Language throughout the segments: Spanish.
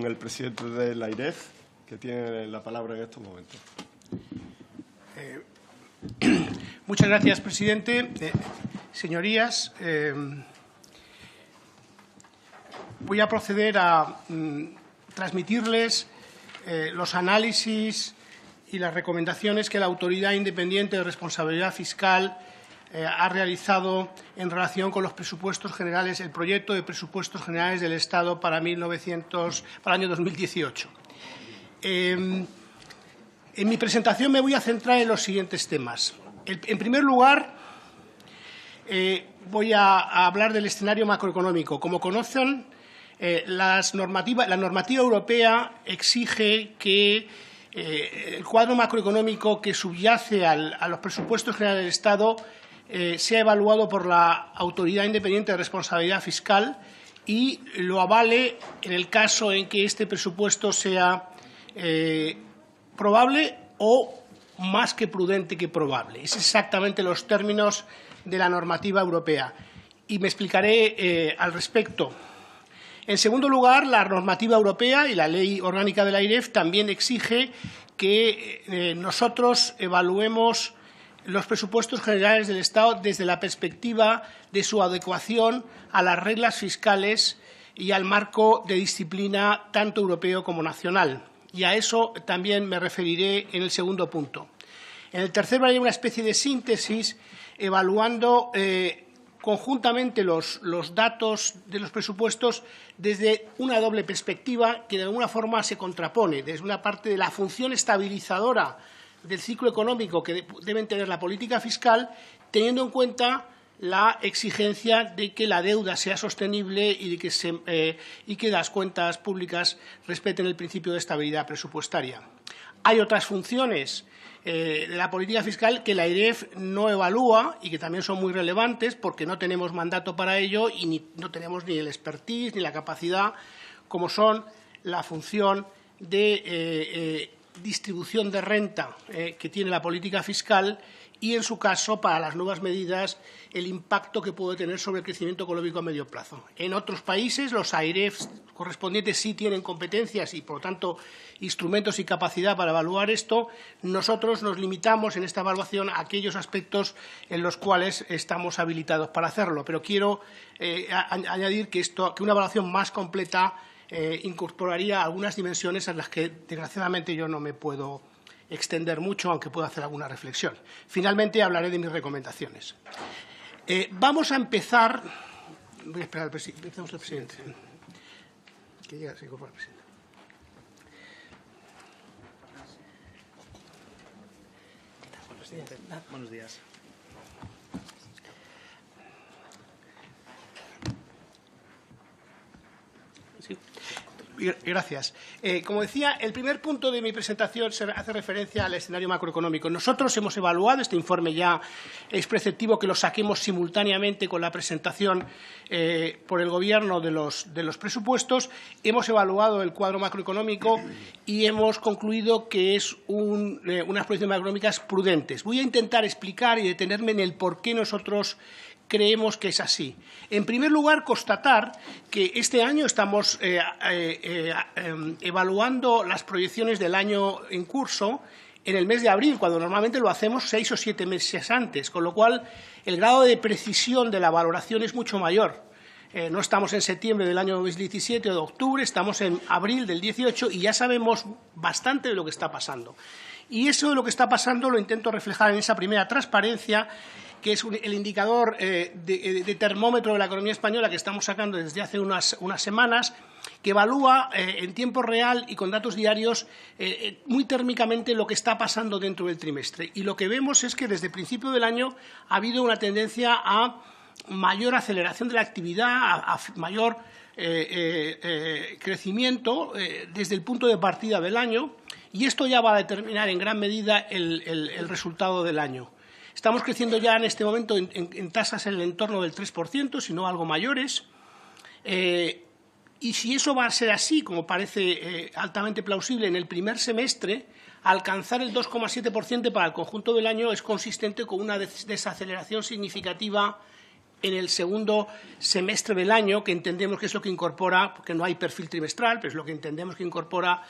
con el presidente de la AIREF, que tiene la palabra en estos momentos. Muchas gracias, presidente. Señorías, voy a proceder a transmitirles los análisis y las recomendaciones que la Autoridad Independiente de Responsabilidad Fiscal ha realizado en relación con los presupuestos generales, el proyecto de presupuestos generales del Estado para el año 2018. En mi presentación me voy a centrar en los siguientes temas. En primer lugar, voy a hablar del escenario macroeconómico. Como conocen, la normativa europea exige que el cuadro macroeconómico que subyace a los presupuestos generales del Estado sea evaluado por la Autoridad Independiente de Responsabilidad Fiscal y lo avale en el caso en que este presupuesto sea probable o más que prudente que probable. Es exactamente los términos de la normativa europea y me explicaré al respecto. En segundo lugar, la normativa europea y la Ley Orgánica de la AIREF también exige que nosotros evaluemos los presupuestos generales del Estado desde la perspectiva de su adecuación a las reglas fiscales y al marco de disciplina tanto europeo como nacional. Y a eso también me referiré en el segundo punto. En el tercero hay una especie de síntesis evaluando conjuntamente los datos de los presupuestos desde una doble perspectiva que de alguna forma se contrapone. Desde una parte de la función estabilizadora del ciclo económico que deben tener la política fiscal, teniendo en cuenta la exigencia de que la deuda sea sostenible y que las cuentas públicas respeten el principio de estabilidad presupuestaria. Hay otras funciones de la política fiscal que la AIREF no evalúa y que también son muy relevantes porque no tenemos mandato para ello y no tenemos ni el expertise ni la capacidad, como son la función de distribución de renta que tiene la política fiscal y, en su caso, para las nuevas medidas, el impacto que puede tener sobre el crecimiento económico a medio plazo. En otros países, los AIREFs correspondientes sí tienen competencias y, por lo tanto, instrumentos y capacidad para evaluar esto. Nosotros nos limitamos en esta evaluación a aquellos aspectos en los cuales estamos habilitados para hacerlo. Pero quiero añadir que una evaluación más completa incorporaría algunas dimensiones en las que, desgraciadamente, yo no me puedo extender mucho, aunque pueda hacer alguna reflexión. Finalmente, hablaré de mis recomendaciones. Vamos a empezar. Voy a esperar al presidente. Empezamos al presidente. Que llega, se incorpora el presidente. ¿Qué tal, presidente? Buenos días. Sí. Gracias. Como decía, el primer punto de mi presentación hace referencia al escenario macroeconómico. Nosotros hemos evaluado, este informe ya es preceptivo que lo saquemos simultáneamente con la presentación por el Gobierno de los presupuestos. Hemos evaluado el cuadro macroeconómico y hemos concluido que es unas proyecciones macroeconómicas prudentes. Voy a intentar explicar y detenerme en el por qué nosotros creemos que es así. En primer lugar, constatar que este año estamos evaluando las proyecciones del año en curso en el mes de abril, cuando normalmente lo hacemos 6 o 7 meses antes, con lo cual el grado de precisión de la valoración es mucho mayor. No estamos en septiembre del año 2017 o de octubre, estamos en abril del 18 y ya sabemos bastante de lo que está pasando. Y eso de lo que está pasando lo intento reflejar en esa primera transparencia, que es el indicador de termómetro de la economía española que estamos sacando desde hace unas semanas, que evalúa en tiempo real y con datos diarios muy térmicamente lo que está pasando dentro del trimestre. Y lo que vemos es que desde el principio del año ha habido una tendencia a mayor aceleración de la actividad, a mayor crecimiento desde el punto de partida del año, y esto ya va a determinar en gran medida el resultado del año. Estamos creciendo ya en este momento en tasas en el entorno del 3%, si no algo mayores. Y si eso va a ser así, como parece altamente plausible, en el primer semestre, alcanzar el 2,7% para el conjunto del año es consistente con una desaceleración significativa en el segundo semestre del año, que entendemos que es lo que incorpora, porque no hay perfil trimestral, pero es lo que entendemos que incorpora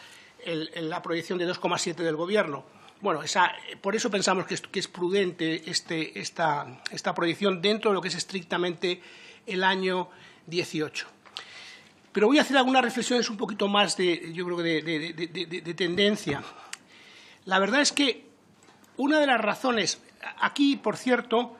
la proyección de 2,7 del Gobierno. Bueno, por eso pensamos que es prudente esta proyección dentro de lo que es estrictamente el año 18. Pero voy a hacer algunas reflexiones un poquito más yo creo que de tendencia. La verdad es que una de las razones, aquí, por cierto,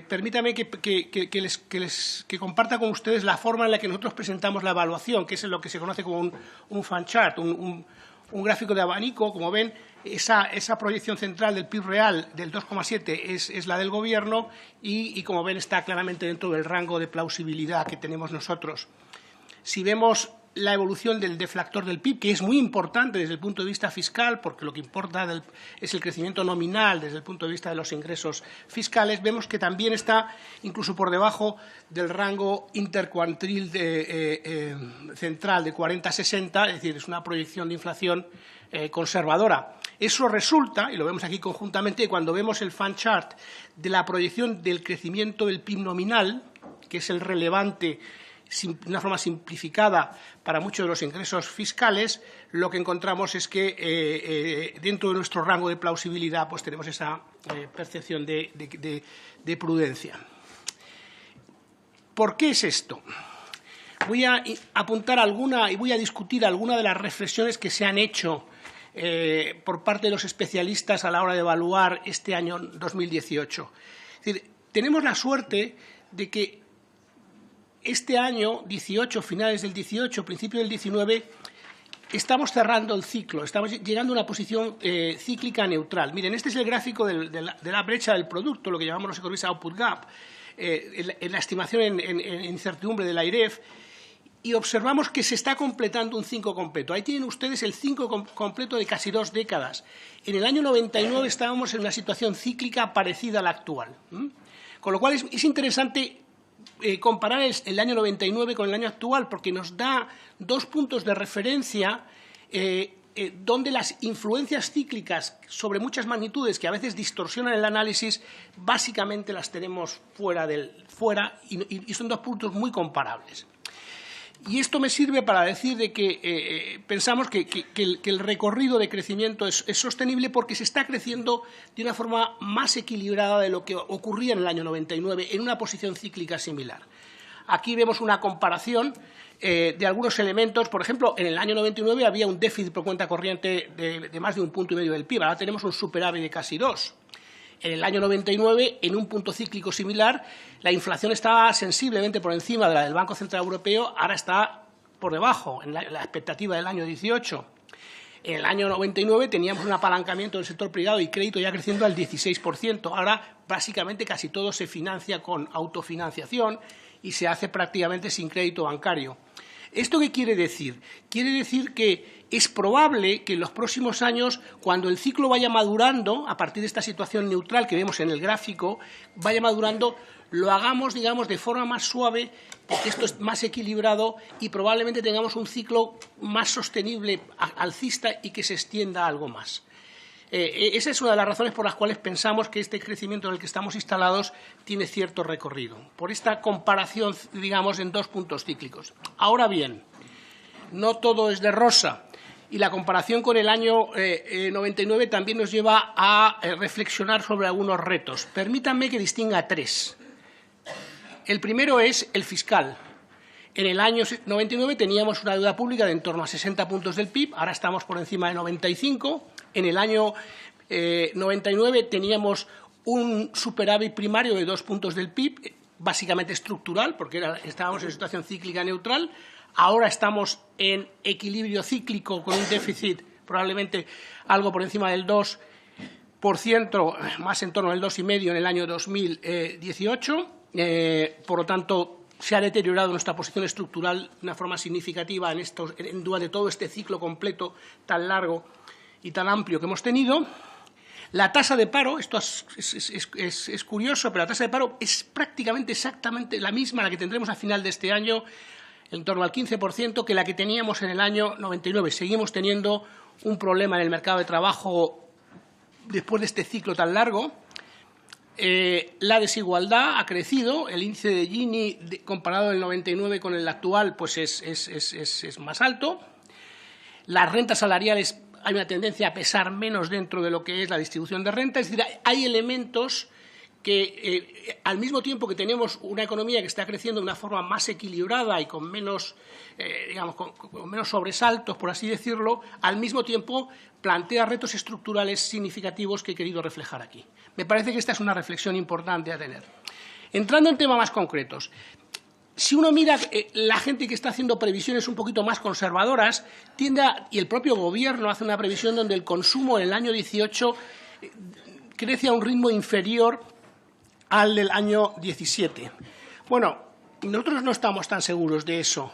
permítame que comparta con ustedes la forma en la que nosotros presentamos la evaluación, que es lo que se conoce como un fan chart, un gráfico de abanico. Como ven, esa proyección central del PIB real del 2,7 es la del Gobierno y, como ven, está claramente dentro del rango de plausibilidad que tenemos nosotros. Si vemos la evolución del deflactor del PIB, que es muy importante desde el punto de vista fiscal, porque lo que importa es el crecimiento nominal desde el punto de vista de los ingresos fiscales, vemos que también está incluso por debajo del rango intercuartil central de 40-60, es decir, es una proyección de inflación conservadora. Eso resulta, y lo vemos aquí conjuntamente, cuando vemos el fan chart de la proyección del crecimiento del PIB nominal, que es el relevante de una forma simplificada para muchos de los ingresos fiscales, lo que encontramos es que dentro de nuestro rango de plausibilidad pues tenemos esa percepción de prudencia. ¿Por qué es esto? Voy a apuntar alguna y voy a discutir alguna de las reflexiones que se han hecho por parte de los especialistas a la hora de evaluar este año 2018. Es decir, tenemos la suerte de que este año 18, finales del 18, principio del 19, estamos cerrando el ciclo, estamos llegando a una posición cíclica neutral. Miren, este es el gráfico de la brecha del producto, lo que llamamos los economistas output gap, en la estimación en incertidumbre de la AIREF, y observamos que se está completando un 5 completo. Ahí tienen ustedes el 5 completo de casi 2 décadas. En el año 99 estábamos en una situación cíclica parecida a la actual. Con lo cual es interesante comparar el año 99 con el año actual, porque nos da 2 puntos de referencia donde las influencias cíclicas sobre muchas magnitudes que a veces distorsionan el análisis, básicamente las tenemos fuera y son 2 puntos muy comparables. Y esto me sirve para decir de que pensamos que el recorrido de crecimiento es sostenible porque se está creciendo de una forma más equilibrada de lo que ocurría en el año 99, en una posición cíclica similar. Aquí vemos una comparación de algunos elementos. Por ejemplo, en el año 99 había un déficit por cuenta corriente de más de 1,5 puntos del PIB. Ahora tenemos un superávit de casi 2. En el año 99, en un punto cíclico similar, la inflación estaba sensiblemente por encima de la del Banco Central Europeo, ahora está por debajo, en la expectativa del año 18. En el año 99 teníamos un apalancamiento del sector privado y crédito ya creciendo al 16%. Ahora, básicamente, casi todo se financia con autofinanciación y se hace prácticamente sin crédito bancario. ¿Esto qué quiere decir? Quiere decir que es probable que en los próximos años, cuando el ciclo vaya madurando, a partir de esta situación neutral que vemos en el gráfico, vaya madurando, lo hagamos, digamos, de forma más suave, porque esto es más equilibrado y probablemente tengamos un ciclo más sostenible, alcista, y que se extienda algo más. Esa es una de las razones por las cuales pensamos que este crecimiento en el que estamos instalados tiene cierto recorrido, por esta comparación, digamos, en 2 puntos cíclicos. Ahora bien, no todo es de rosa, y la comparación con el año 99 también nos lleva a reflexionar sobre algunos retos. Permítanme que distinga 3. El primero es el fiscal. En el año 99 teníamos una deuda pública de en torno a 60 puntos del PIB, ahora estamos por encima de 95. En el año 99 teníamos un superávit primario de 2 puntos del PIB, básicamente estructural, porque estábamos en situación cíclica neutral. Ahora estamos en equilibrio cíclico con un déficit probablemente algo por encima del 2%, más en torno al 2,5% en el año 2018. Por lo tanto, se ha deteriorado nuestra posición estructural de una forma significativa durante todo este ciclo completo tan largo y tan amplio que hemos tenido. La tasa de paro, esto es curioso, pero la tasa de paro es prácticamente exactamente la misma, la que tendremos a final de este año, en torno al 15%, que la que teníamos en el año 99. Seguimos teniendo un problema en el mercado de trabajo después de este ciclo tan largo. La desigualdad ha crecido, el índice de Gini comparado el 99 con el actual pues es más alto. Las rentas salariales hay una tendencia a pesar menos dentro de lo que es la distribución de renta, es decir, hay elementos que al mismo tiempo que tenemos una economía que está creciendo de una forma más equilibrada y con menos, digamos, con menos sobresaltos, por así decirlo, al mismo tiempo plantea retos estructurales significativos que he querido reflejar aquí. Me parece que esta es una reflexión importante a tener. Entrando en temas más concretos, si uno mira la gente que está haciendo previsiones un poquito más conservadoras, y el propio Gobierno hace una previsión donde el consumo en el año 18 crece a un ritmo inferior al del año 17. Bueno, nosotros no estamos tan seguros de eso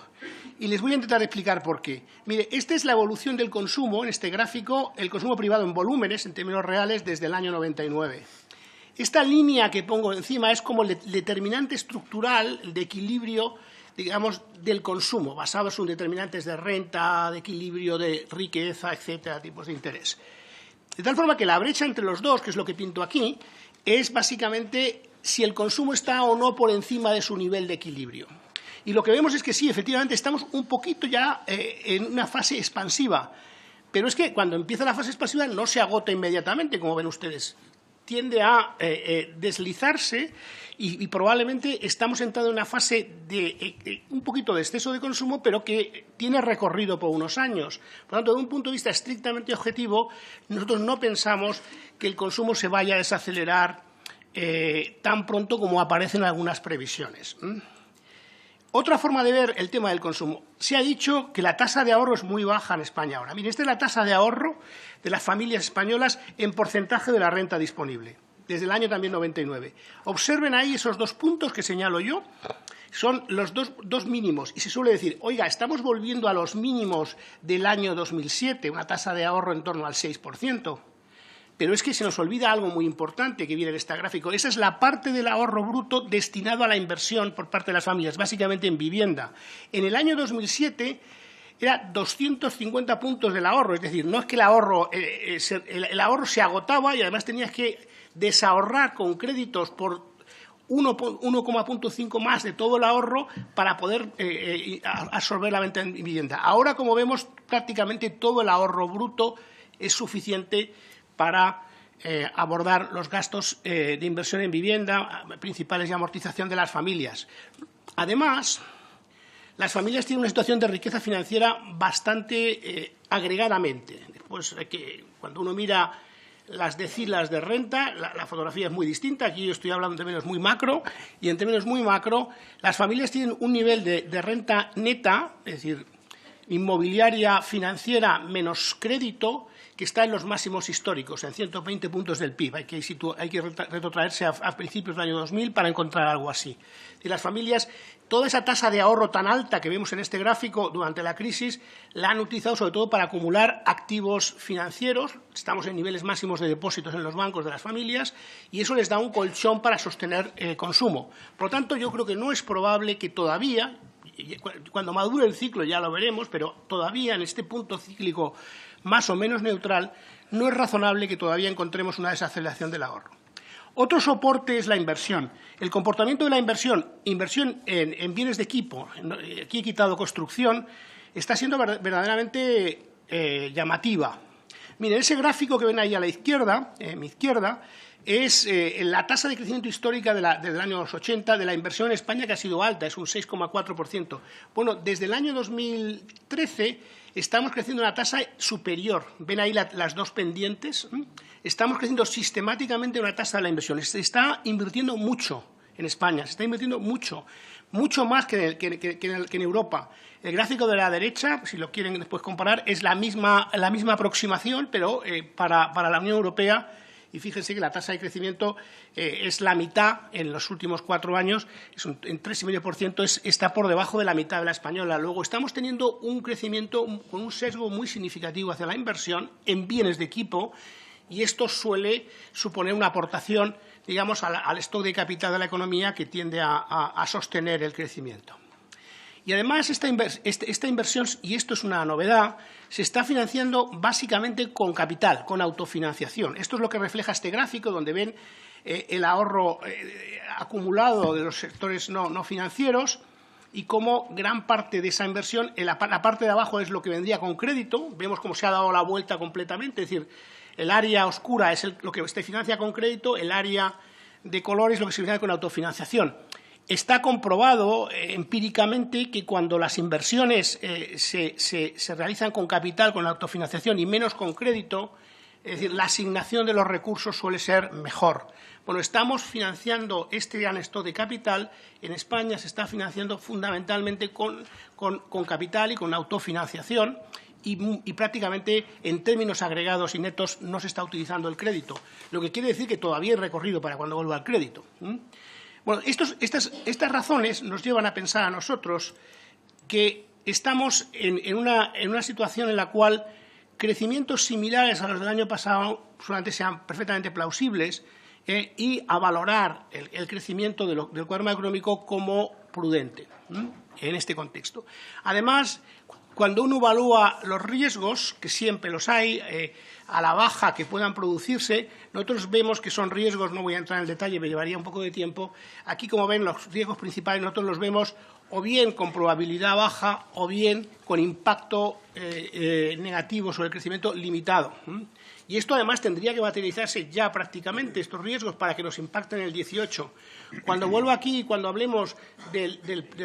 y les voy a intentar explicar por qué. Mire, esta es la evolución del consumo, en este gráfico, el consumo privado en volúmenes, en términos reales, desde el año 99. Esta línea que pongo encima es como el determinante estructural de equilibrio, digamos, del consumo, basados en determinantes de renta, de equilibrio, de riqueza, etcétera, tipos de interés. De tal forma que la brecha entre los dos, que es lo que pinto aquí, es básicamente si el consumo está o no por encima de su nivel de equilibrio. Y lo que vemos es que sí, efectivamente, estamos un poquito ya en una fase expansiva. Pero es que cuando empieza la fase expansiva no se agota inmediatamente, como ven ustedes. Tiende a deslizarse y probablemente estamos entrando en una fase de un poquito de exceso de consumo, pero que tiene recorrido por unos años. Por lo tanto, desde un punto de vista estrictamente objetivo, nosotros no pensamos que el consumo se vaya a desacelerar tan pronto como aparecen algunas previsiones. Otra forma de ver el tema del consumo. Se ha dicho que la tasa de ahorro es muy baja en España ahora. Mire, esta es la tasa de ahorro de las familias españolas en porcentaje de la renta disponible, desde el año también 99. Observen ahí esos dos puntos que señalo yo, son los dos mínimos. Y se suele decir, oiga, estamos volviendo a los mínimos del año 2007, una tasa de ahorro en torno al 6%. Pero es que se nos olvida algo muy importante que viene en este gráfico. Esa es la parte del ahorro bruto destinado a la inversión por parte de las familias, básicamente en vivienda. En el año 2007 era 250 puntos del ahorro, es decir, no es que el ahorro se agotaba y además tenías que desahorrar con créditos por 1,5 más de todo el ahorro para poder absorber la venta en vivienda. Ahora, como vemos, prácticamente todo el ahorro bruto es suficiente para abordar los gastos de inversión en vivienda principales y amortización de las familias. Además, las familias tienen una situación de riqueza financiera bastante agregadamente. Después, cuando uno mira las decilas de renta, la fotografía es muy distinta. Aquí yo estoy hablando en términos muy macro, y en términos muy macro, las familias tienen un nivel de renta neta, es decir, inmobiliaria financiera menos crédito, que está en los máximos históricos, en 120 puntos del PIB. Hay que retrotraerse a principios del año 2000 para encontrar algo así. Y las familias, toda esa tasa de ahorro tan alta que vemos en este gráfico durante la crisis, la han utilizado sobre todo para acumular activos financieros. Estamos en niveles máximos de depósitos en los bancos de las familias y eso les da un colchón para sostener el consumo. Por lo tanto, yo creo que no es probable que todavía, cuando madure el ciclo ya lo veremos, pero todavía en este punto cíclico más o menos neutral, no es razonable que todavía encontremos una desaceleración del ahorro. Otro soporte es la inversión. El comportamiento de la inversión en bienes de equipo, aquí he quitado construcción, está siendo verdaderamente llamativa. Miren, ese gráfico que ven ahí a la izquierda, mi izquierda, es la tasa de crecimiento histórica desde el año 80 de la inversión en España, que ha sido alta, es un 6,4%. Bueno, desde el año 2013 estamos creciendo una tasa superior. ¿Ven ahí las dos pendientes? Estamos creciendo sistemáticamente una tasa de la inversión. Se está invirtiendo mucho en España, se está invirtiendo mucho más que en Europa. El gráfico de la derecha, si lo quieren después comparar, es la misma aproximación, pero para la Unión Europea. Y fíjense que la tasa de crecimiento es la mitad en los últimos 4 años, en 3,5%, está por debajo de la mitad de la española. Luego, estamos teniendo un crecimiento con un sesgo muy significativo hacia la inversión en bienes de equipo y esto suele suponer una aportación, digamos, al stock de capital de la economía que tiende a sostener el crecimiento. Y además esta inversión, y esto es una novedad, se está financiando básicamente con capital, con autofinanciación. Esto es lo que refleja este gráfico, donde ven el ahorro acumulado de los sectores no financieros y cómo gran parte de esa inversión, la parte de abajo es lo que vendría con crédito, vemos cómo se ha dado la vuelta completamente, es decir, el área oscura es lo que se financia con crédito, el área de color es lo que se financia con autofinanciación. Está comprobado empíricamente que cuando las inversiones se realizan con capital, con autofinanciación y menos con crédito, es decir, la asignación de los recursos suele ser mejor. Bueno, estamos financiando este gran stock de capital. En España se está financiando fundamentalmente con capital y con autofinanciación y prácticamente en términos agregados y netos no se está utilizando el crédito, lo que quiere decir que todavía hay recorrido para cuando vuelva el crédito. Bueno, estas razones nos llevan a pensar a nosotros que estamos en una situación en la cual crecimientos similares a los del año pasado solamente sean perfectamente plausibles y a valorar el crecimiento del cuadro macroeconómico como prudente en este contexto. Además, cuando uno evalúa los riesgos, que siempre los hay, a la baja que puedan producirse, nosotros vemos que son riesgos, no voy a entrar en el detalle, me llevaría un poco de tiempo. Aquí, como ven, los riesgos principales nosotros los vemos o bien con probabilidad baja o bien con impacto negativo sobre el crecimiento limitado. Y esto además tendría que materializarse ya prácticamente, estos riesgos, para que nos impacten en el 18. Cuando vuelvo aquí, cuando hablemos del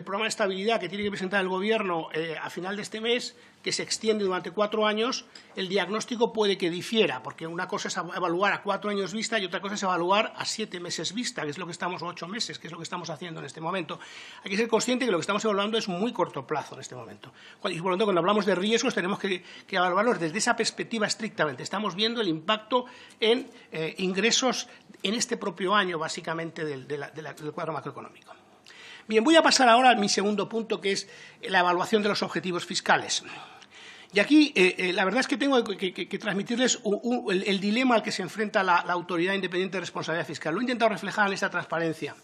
programa de estabilidad que tiene que presentar el Gobierno a final de este mes, que se extiende durante 4 años, el diagnóstico puede que difiera, porque una cosa es evaluar a 4 años vista y otra cosa es evaluar a 7 meses vista, que es lo que estamos, o 8 meses, que es lo que estamos haciendo en este momento. Hay que ser consciente que lo que estamos evaluando es muy corto plazo en este momento. Y por lo tanto, cuando hablamos de riesgos, tenemos que evaluarlos desde esa perspectiva estrictamente. Estamos viendo el impacto en ingresos en este propio año, básicamente, del cuadro macroeconómico. Bien, voy a pasar ahora a mi segundo punto, que es la evaluación de los objetivos fiscales. Y aquí, la verdad es que tengo que transmitirles el dilema al que se enfrenta la Autoridad Independiente de Responsabilidad Fiscal. Lo he intentado reflejar en esta transparencia.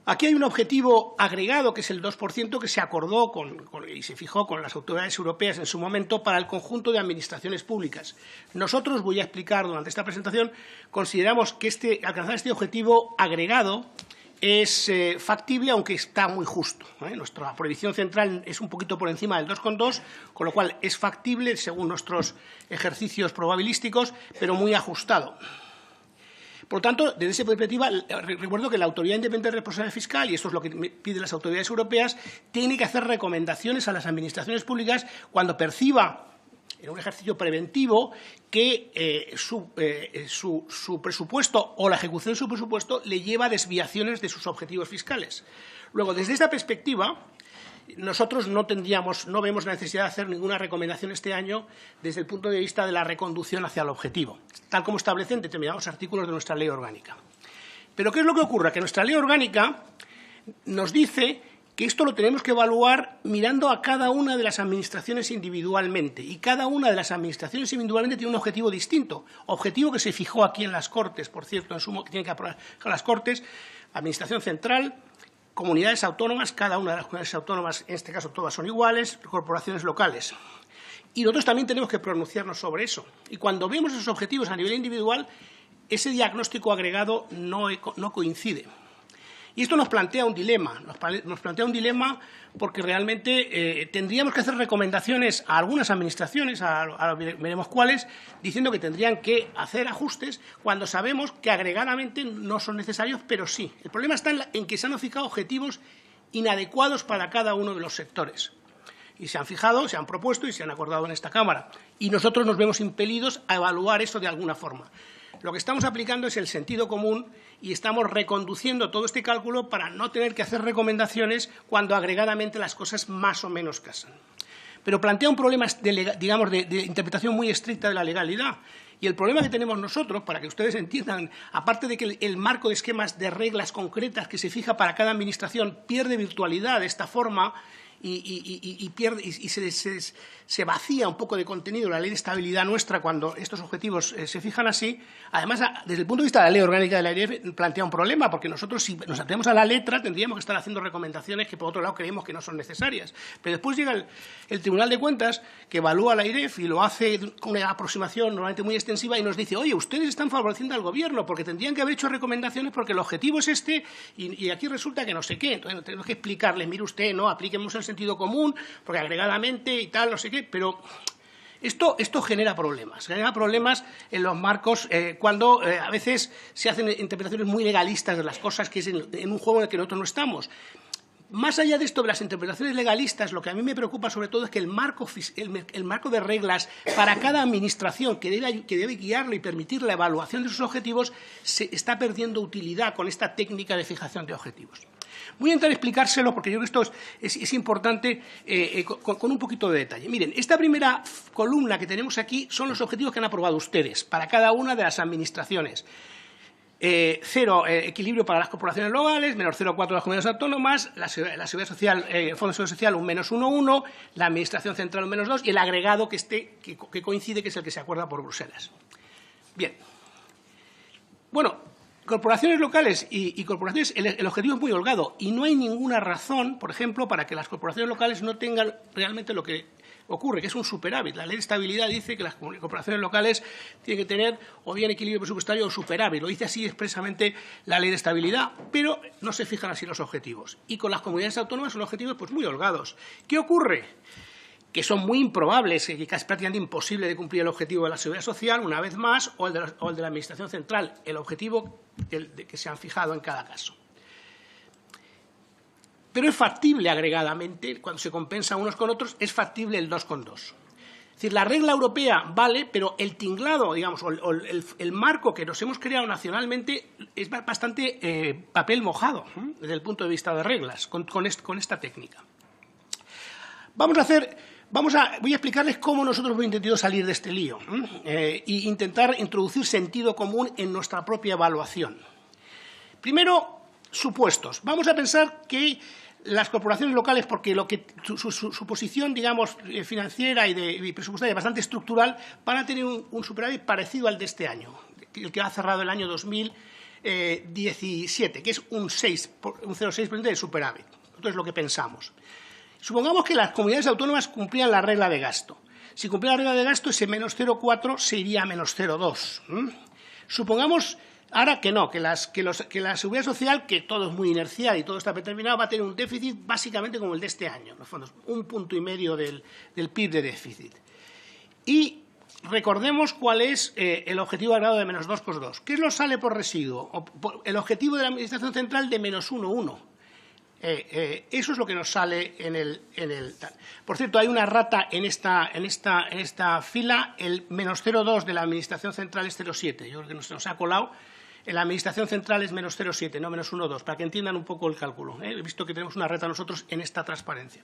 Aquí hay un objetivo agregado, que es el 2%, que se acordó y se fijó con las autoridades europeas en su momento para el conjunto de administraciones públicas. Nosotros, voy a explicar durante esta presentación, consideramos que alcanzar este objetivo agregado es factible, aunque está muy justo. Nuestra proyección central es un poquito por encima del 2,2, con lo cual es factible según nuestros ejercicios probabilísticos, pero muy ajustado. Por lo tanto, desde esa perspectiva, recuerdo que la Autoridad Independiente de Responsabilidad Fiscal, y esto es lo que piden las autoridades europeas, tiene que hacer recomendaciones a las administraciones públicas cuando perciba, en un ejercicio preventivo, que su presupuesto o la ejecución de su presupuesto le lleva a desviaciones de sus objetivos fiscales. Luego, desde esta perspectiva, nosotros no vemos la necesidad de hacer ninguna recomendación este año desde el punto de vista de la reconducción hacia el objetivo, tal como establecen determinados artículos de nuestra ley orgánica. Pero ¿qué es lo que ocurre? Que nuestra ley orgánica nos dice que esto lo tenemos que evaluar mirando a cada una de las administraciones individualmente. Y cada una de las administraciones individualmente tiene un objetivo distinto. Objetivo que se fijó aquí en las Cortes, por cierto, que tienen que aprobar las Cortes, Administración Central, comunidades autónomas, cada una de las comunidades autónomas, en este caso todas son iguales, corporaciones locales. Y nosotros también tenemos que pronunciarnos sobre eso. Y cuando vemos esos objetivos a nivel individual, ese diagnóstico agregado no coincide. Y esto nos plantea un dilema, porque realmente tendríamos que hacer recomendaciones a algunas administraciones, veremos cuáles, diciendo que tendrían que hacer ajustes cuando sabemos que agregadamente no son necesarios, pero sí. El problema está en que se han fijado objetivos inadecuados para cada uno de los sectores. Y se han fijado, se han propuesto y se han acordado en esta Cámara. Y nosotros nos vemos impelidos a evaluar eso de alguna forma. Lo que estamos aplicando es el sentido común y estamos reconduciendo todo este cálculo para no tener que hacer recomendaciones cuando agregadamente las cosas más o menos casan. Pero plantea un problema, de interpretación muy estricta de la legalidad. Y el problema que tenemos nosotros, para que ustedes entiendan, aparte de que el marco de esquemas de reglas concretas que se fija para cada administración pierde virtualidad de esta forma, y pierde y se vacía un poco de contenido la ley de estabilidad nuestra cuando estos objetivos se fijan así. Además, desde el punto de vista de la ley orgánica de la AIREF plantea un problema, porque nosotros, si nos atendemos a la letra, tendríamos que estar haciendo recomendaciones que, por otro lado, creemos que no son necesarias. Pero después llega el Tribunal de Cuentas, que evalúa la AIREF y lo hace con una aproximación normalmente muy extensiva y nos dice, oye, ustedes están favoreciendo al Gobierno porque tendrían que haber hecho recomendaciones porque el objetivo es este y aquí resulta que no sé qué. Entonces, tenemos que explicarles, mire usted, no, apliquemos el sentido común, porque agregadamente y tal, no sé qué, pero esto genera problemas en los marcos cuando a veces se hacen interpretaciones muy legalistas de las cosas, que es en un juego en el que nosotros no estamos. Más allá de esto, de las interpretaciones legalistas, lo que a mí me preocupa sobre todo es que el marco de reglas para cada administración que debe guiarlo y permitir la evaluación de sus objetivos se está perdiendo utilidad con esta técnica de fijación de objetivos. Voy a intentar explicárselo porque yo creo que esto es importante con un poquito de detalle. Miren, esta primera columna que tenemos aquí son los objetivos que han aprobado ustedes para cada una de las administraciones. 0 equilibrio para las corporaciones locales, menos 0,4 las comunidades autónomas, la seguridad social, el Fondo de Seguridad Social un menos 1,1, la Administración Central un menos 2 y el agregado que coincide, que es el que se acuerda por Bruselas. Bien. Bueno, corporaciones locales y corporaciones, el objetivo es muy holgado y no hay ninguna razón, por ejemplo, para que las corporaciones locales no tengan realmente lo que ocurre, que es un superávit. La ley de estabilidad dice que las corporaciones locales tienen que tener o bien equilibrio presupuestario o superávit. Lo dice así expresamente la ley de estabilidad, pero no se fijan así los objetivos. Y con las comunidades autónomas son objetivos pues muy holgados. ¿Qué ocurre? Que son muy improbables, que es prácticamente imposible de cumplir el objetivo de la seguridad social, una vez más, o el de la Administración Central, el objetivo que se han fijado en cada caso. Pero es factible agregadamente, cuando se compensa unos con otros, es factible el 2,2. Es decir, la regla europea vale, pero el tinglado, digamos, o el marco que nos hemos creado nacionalmente es bastante papel mojado, desde el punto de vista de reglas, con esta técnica. Voy a explicarles cómo nosotros hemos intentado salir de este lío e intentar introducir sentido común en nuestra propia evaluación. Primero, supuestos. Vamos a pensar que las corporaciones locales, porque su posición, digamos, financiera y presupuestaria es bastante estructural, van a tener un superávit parecido al de este año, el que ha cerrado el año 2017, que es un 0,6% de superávit. Esto es lo que pensamos. Supongamos que las comunidades autónomas cumplían la regla de gasto. Si cumplía la regla de gasto, ese menos 0,4 se iría a menos 0,2. Supongamos ahora que no, que la seguridad social, que todo es muy inercial y todo está determinado, va a tener un déficit básicamente como el de este año, en el fondo, 1,5 puntos del PIB de déficit. Y recordemos cuál es el objetivo agregado de menos 2,2. ¿Qué nos sale por residuo? El objetivo de la Administración Central de menos 1,1. Eso es lo que nos sale en el tal. Por cierto, hay una rata en esta fila, el menos 0,2 de la Administración Central es 0,7. Yo creo que nos ha colado. En la Administración Central es menos 0,7, no menos 1,2, para que entiendan un poco el cálculo. He visto que tenemos una rata nosotros en esta transparencia.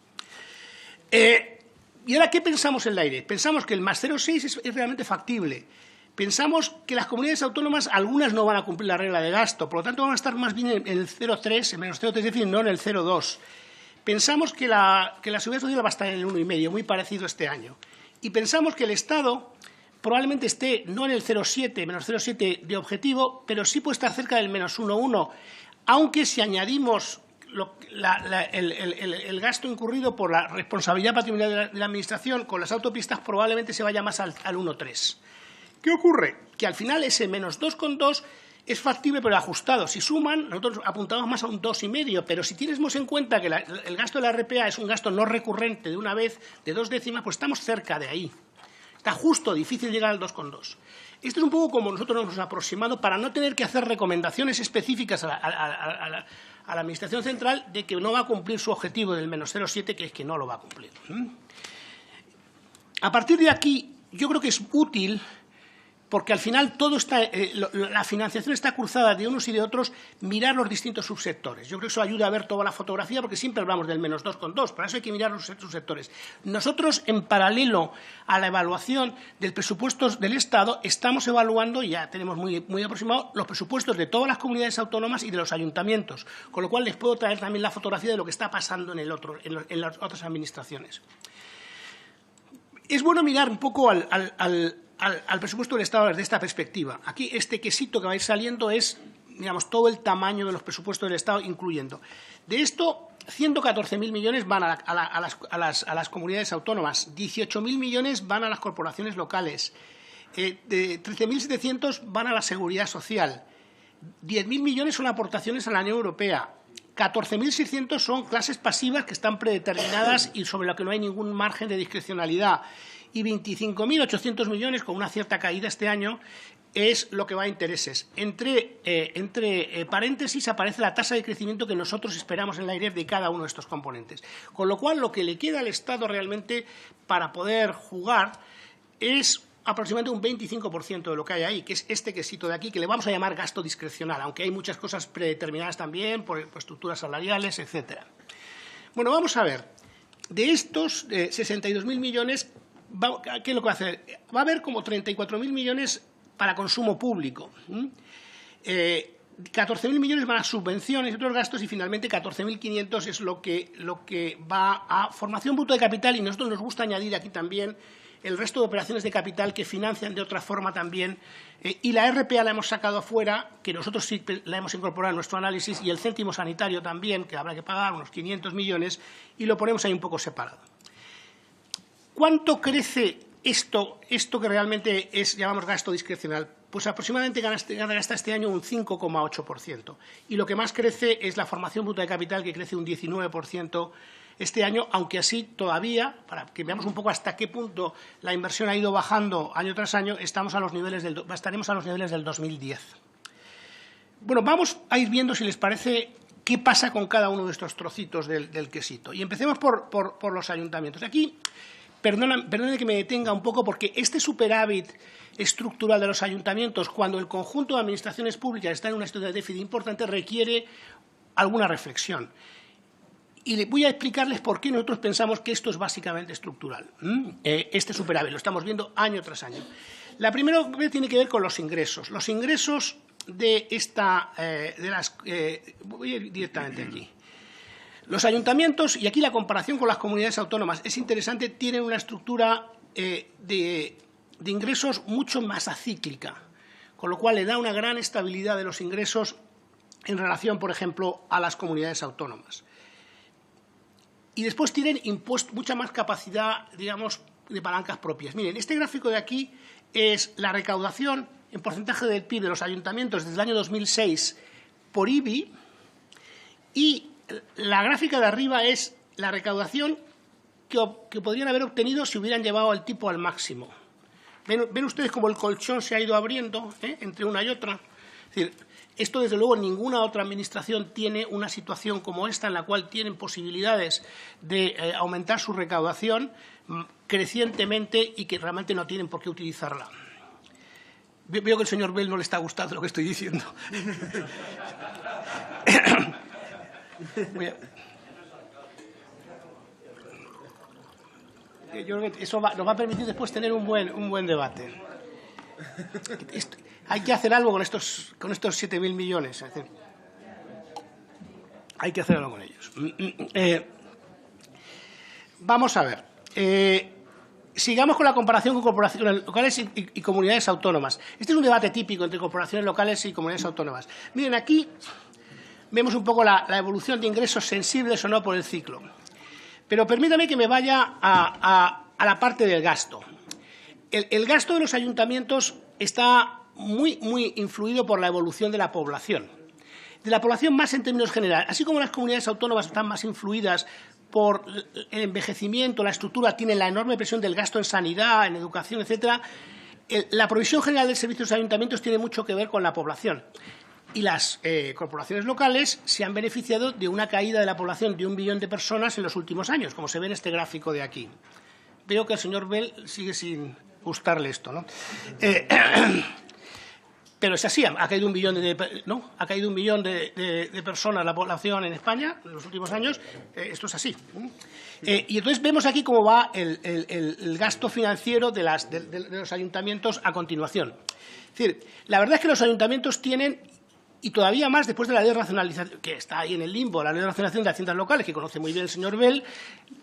¿Y ahora qué pensamos en la AIREF? Pensamos que el más 0,6 es realmente factible. Pensamos que las comunidades autónomas, algunas no van a cumplir la regla de gasto, por lo tanto van a estar más bien en el 0,3, en menos 0,3, es decir, no en el 0,2. Pensamos que la seguridad social va a estar en el 1,5, muy parecido este año. Y pensamos que el Estado probablemente esté no en el 0,7, menos 0,7 de objetivo, pero sí puede estar cerca del menos 1,1, aunque si añadimos el gasto incurrido por la responsabilidad patrimonial de la Administración con las autopistas, probablemente se vaya más al 1,3. ¿Qué ocurre? Que al final ese menos 2,2 es factible pero ajustado. Si suman, nosotros apuntamos más a un 2,5, pero si tenemos en cuenta que el gasto de la RPA es un gasto no recurrente de una vez, de 2 décimas, pues estamos cerca de ahí. Está justo, difícil llegar al 2,2. Esto es un poco como nosotros nos hemos aproximado para no tener que hacer recomendaciones específicas a la Administración Central de que no va a cumplir su objetivo del menos 0,7, que es que no lo va a cumplir. A partir de aquí, yo creo que es útil porque al final todo está, la financiación está cruzada de unos y de otros, mirar los distintos subsectores. Yo creo que eso ayuda a ver toda la fotografía, porque siempre hablamos del -2,2, para eso hay que mirar los subsectores. Nosotros, en paralelo a la evaluación del presupuesto del Estado, estamos evaluando, ya tenemos muy aproximado, los presupuestos de todas las comunidades autónomas y de los ayuntamientos, con lo cual les puedo traer también la fotografía de lo que está pasando en las otras administraciones. Es bueno mirar un poco al presupuesto del Estado desde esta perspectiva. Aquí este quesito que va a ir saliendo es, digamos, todo el tamaño de los presupuestos del Estado, incluyendo. De esto, 114.000 millones van a las comunidades autónomas, 18.000 millones van a las corporaciones locales, 13.700 van a la Seguridad Social, 10.000 millones son aportaciones a la Unión Europea, 14.600 son clases pasivas que están predeterminadas y sobre lo que no hay ningún margen de discrecionalidad. Y 25.800 millones, con una cierta caída este año, es lo que va a intereses. Entre paréntesis aparece la tasa de crecimiento que nosotros esperamos en la AIREF de cada uno de estos componentes. Con lo cual, lo que le queda al Estado realmente para poder jugar es aproximadamente un 25% de lo que hay ahí, que es este quesito de aquí, que le vamos a llamar gasto discrecional, aunque hay muchas cosas predeterminadas también por estructuras salariales, etcétera. Bueno, vamos a ver. De estos 62.000 millones, ¿qué es lo que va a hacer? Va a haber como 34.000 millones para consumo público. 14.000 millones van a subvenciones y otros gastos y finalmente 14.500 es lo que va a formación bruta de capital, y nosotros nos gusta añadir aquí también el resto de operaciones de capital que financian de otra forma también, y la RPA la hemos sacado fuera, que nosotros sí la hemos incorporado en nuestro análisis, y el céntimo sanitario también, que habrá que pagar unos 500 millones, y lo ponemos ahí un poco separado. ¿Cuánto crece esto que realmente llamamos gasto discrecional? Pues aproximadamente gasta este año un 5,8%. Y lo que más crece es la formación bruta de capital, que crece un 19% este año, aunque así todavía, para que veamos un poco hasta qué punto la inversión ha ido bajando año tras año, estaremos a los niveles del 2010. Bueno, vamos a ir viendo, si les parece, qué pasa con cada uno de estos trocitos del quesito. Y empecemos por los ayuntamientos. Aquí, perdónenme que me detenga un poco, porque este superávit estructural de los ayuntamientos, cuando el conjunto de administraciones públicas está en una situación de déficit importante, requiere alguna reflexión. Y voy a explicarles por qué nosotros pensamos que esto es básicamente estructural. Este superávit lo estamos viendo año tras año. La primera tiene que ver con los ingresos. Los ingresos de voy a ir directamente aquí. Los ayuntamientos, y aquí la comparación con las comunidades autónomas es interesante, tienen una estructura de ingresos mucho más acíclica, con lo cual le da una gran estabilidad de los ingresos en relación, por ejemplo, a las comunidades autónomas. Y después tienen mucha más capacidad, digamos, de palancas propias. Miren, este gráfico de aquí es la recaudación en porcentaje del PIB de los ayuntamientos desde el año 2006 por IBI, y la gráfica de arriba es la recaudación que podrían haber obtenido si hubieran llevado el tipo al máximo. ¿Ven ustedes cómo el colchón se ha ido abriendo entre una y otra? Es decir, esto, desde luego, ninguna otra administración tiene una situación como esta, en la cual tienen posibilidades de aumentar su recaudación crecientemente y que realmente no tienen por qué utilizarla. Veo que al señor Bell no le está gustando lo que estoy diciendo. Yo creo que eso nos va a permitir después tener un buen debate. Hay que hacer algo con estos 7.000 millones. Es decir, hay que hacer algo con ellos. Vamos a ver. Sigamos con la comparación con corporaciones locales y comunidades autónomas. Este es un debate típico entre corporaciones locales y comunidades autónomas. Miren, aquí vemos un poco la evolución de ingresos sensibles o no por el ciclo. Pero permítame que me vaya a la parte del gasto. El gasto de los ayuntamientos está muy influido por la evolución de la población. De la población más en términos generales. Así como las comunidades autónomas están más influidas por el envejecimiento, la estructura, tienen la enorme presión del gasto en sanidad, en educación, etcétera, la provisión general de servicios de los ayuntamientos tiene mucho que ver con la población. Y las corporaciones locales se han beneficiado de una caída de la población de 1 billón de personas en los últimos años, como se ve en este gráfico de aquí. Veo que el señor Bell sigue sin gustarle esto, ¿no? Pero es así, ha caído 1 millón ha caído 1 millón de personas la población en España en los últimos años. Esto es así. Y entonces vemos aquí cómo va el gasto financiero de los ayuntamientos a continuación. Es decir, la verdad es que los ayuntamientos tienen, y todavía más después de la ley de racionalización, que está ahí en el limbo, la ley de racionalización de haciendas locales, que conoce muy bien el señor Bell,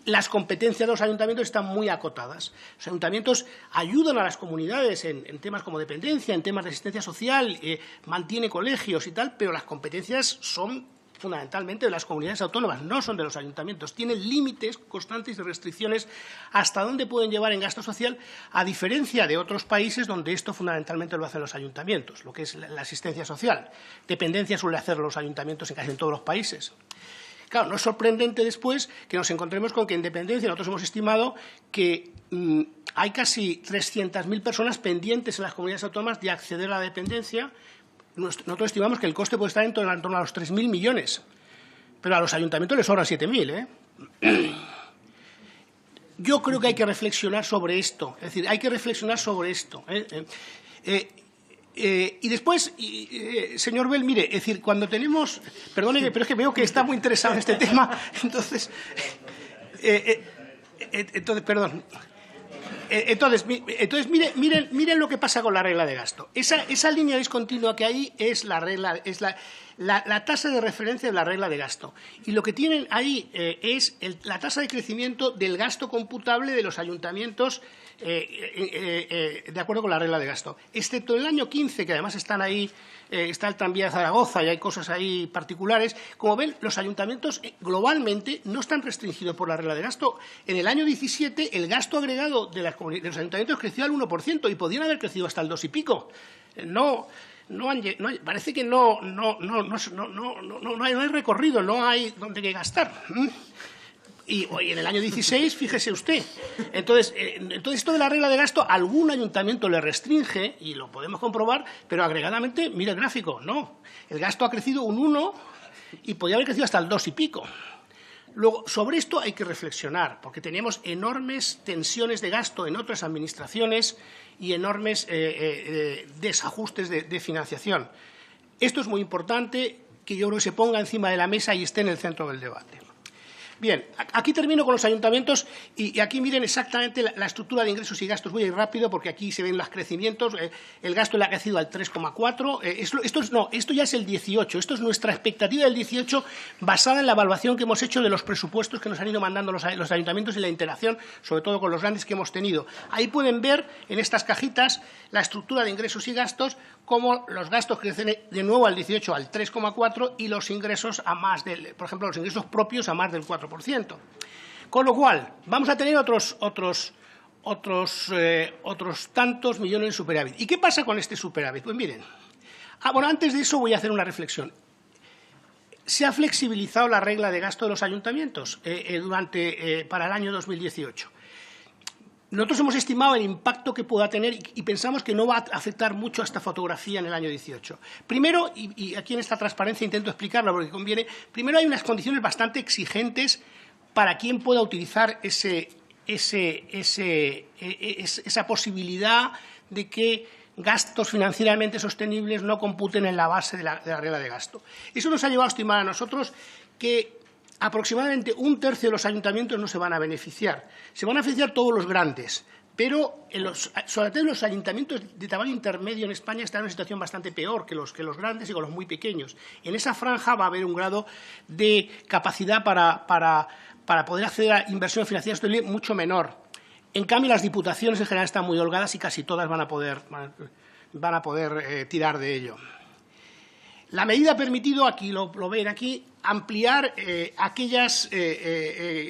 las competencias de los ayuntamientos están muy acotadas. Los ayuntamientos ayudan a las comunidades en temas como dependencia, en temas de asistencia social, mantiene colegios y tal, pero las competencias son fundamentalmente de las comunidades autónomas, no son de los ayuntamientos. Tienen límites constantes y restricciones hasta dónde pueden llevar en gasto social, a diferencia de otros países donde esto fundamentalmente lo hacen los ayuntamientos, lo que es la asistencia social. Dependencia suele hacer los ayuntamientos en casi todos los países. Claro, no es sorprendente después que nos encontremos con que en dependencia nosotros hemos estimado que hay casi 300.000 personas pendientes en las comunidades autónomas de acceder a la dependencia. Nosotros estimamos que el coste puede estar en torno a los 3.000 millones, pero a los ayuntamientos les sobran 7.000. Yo creo que hay que reflexionar sobre esto, es decir, hay que reflexionar sobre esto. Y después, señor Bell, mire, es decir, cuando tenemos… Perdóneme, pero es que veo que está muy interesado en este tema, entonces… perdón. Entonces, miren lo que pasa con la regla de gasto. Esa línea discontinua que hay es la regla, es la tasa de referencia de la regla de gasto. Y lo que tienen ahí es la tasa de crecimiento del gasto computable de los ayuntamientos de acuerdo con la regla de gasto. Excepto el año 15, que además están ahí, está el tranvía de Zaragoza y hay cosas ahí particulares. Como ven, los ayuntamientos globalmente no están restringidos por la regla de gasto. En el año 17 el gasto agregado de los ayuntamientos creció al 1% y podían haber crecido hasta el 2 y pico. Parece que no hay recorrido, no hay donde que gastar. Y en el año 16, fíjese usted. Entonces, esto de la regla de gasto, algún ayuntamiento le restringe, y lo podemos comprobar, pero agregadamente, mire el gráfico, no. El gasto ha crecido un 1 y podría haber crecido hasta el 2 y pico. Luego, sobre esto hay que reflexionar, porque tenemos enormes tensiones de gasto en otras administraciones y enormes desajustes de financiación. Esto es muy importante, que yo creo que se ponga encima de la mesa y esté en el centro del debate. Bien, aquí termino con los ayuntamientos y aquí miren exactamente la estructura de ingresos y gastos. Voy a ir rápido porque aquí se ven los crecimientos. El gasto le ha crecido al 3,4. Esto ya es el 18. Esto es nuestra expectativa del 18 basada en la evaluación que hemos hecho de los presupuestos que nos han ido mandando los ayuntamientos y la interacción, sobre todo con los grandes que hemos tenido. Ahí pueden ver en estas cajitas la estructura de ingresos y gastos, cómo los gastos crecen de nuevo al 18 al 3,4 y los ingresos a más del, por ejemplo, los ingresos propios a más del 4%. Con lo cual, vamos a tener otros tantos millones de superávit. ¿Y qué pasa con este superávit? Pues miren, antes de eso voy a hacer una reflexión. Se ha flexibilizado la regla de gasto de los ayuntamientos para el año 2018. Nosotros hemos estimado el impacto que pueda tener y pensamos que no va a afectar mucho a esta fotografía en el año 18. Primero, y aquí en esta transparencia intento explicarlo porque conviene, primero hay unas condiciones bastante exigentes para quien pueda utilizar esa posibilidad de que gastos financieramente sostenibles no computen en la base de la regla de gasto. Eso nos ha llevado a estimar a nosotros que aproximadamente 1/3 de los ayuntamientos no se van a beneficiar. Se van a beneficiar todos los grandes, pero sobre todo los ayuntamientos de tamaño intermedio en España están en una situación bastante peor que los grandes y con los muy pequeños. En esa franja va a haber un grado de capacidad para poder acceder a inversión financiera sostenible mucho menor. En cambio, las diputaciones en general están muy holgadas y casi todas van a poder tirar de ello. La medida ha permitido, aquí lo ven aquí, ampliar aquellos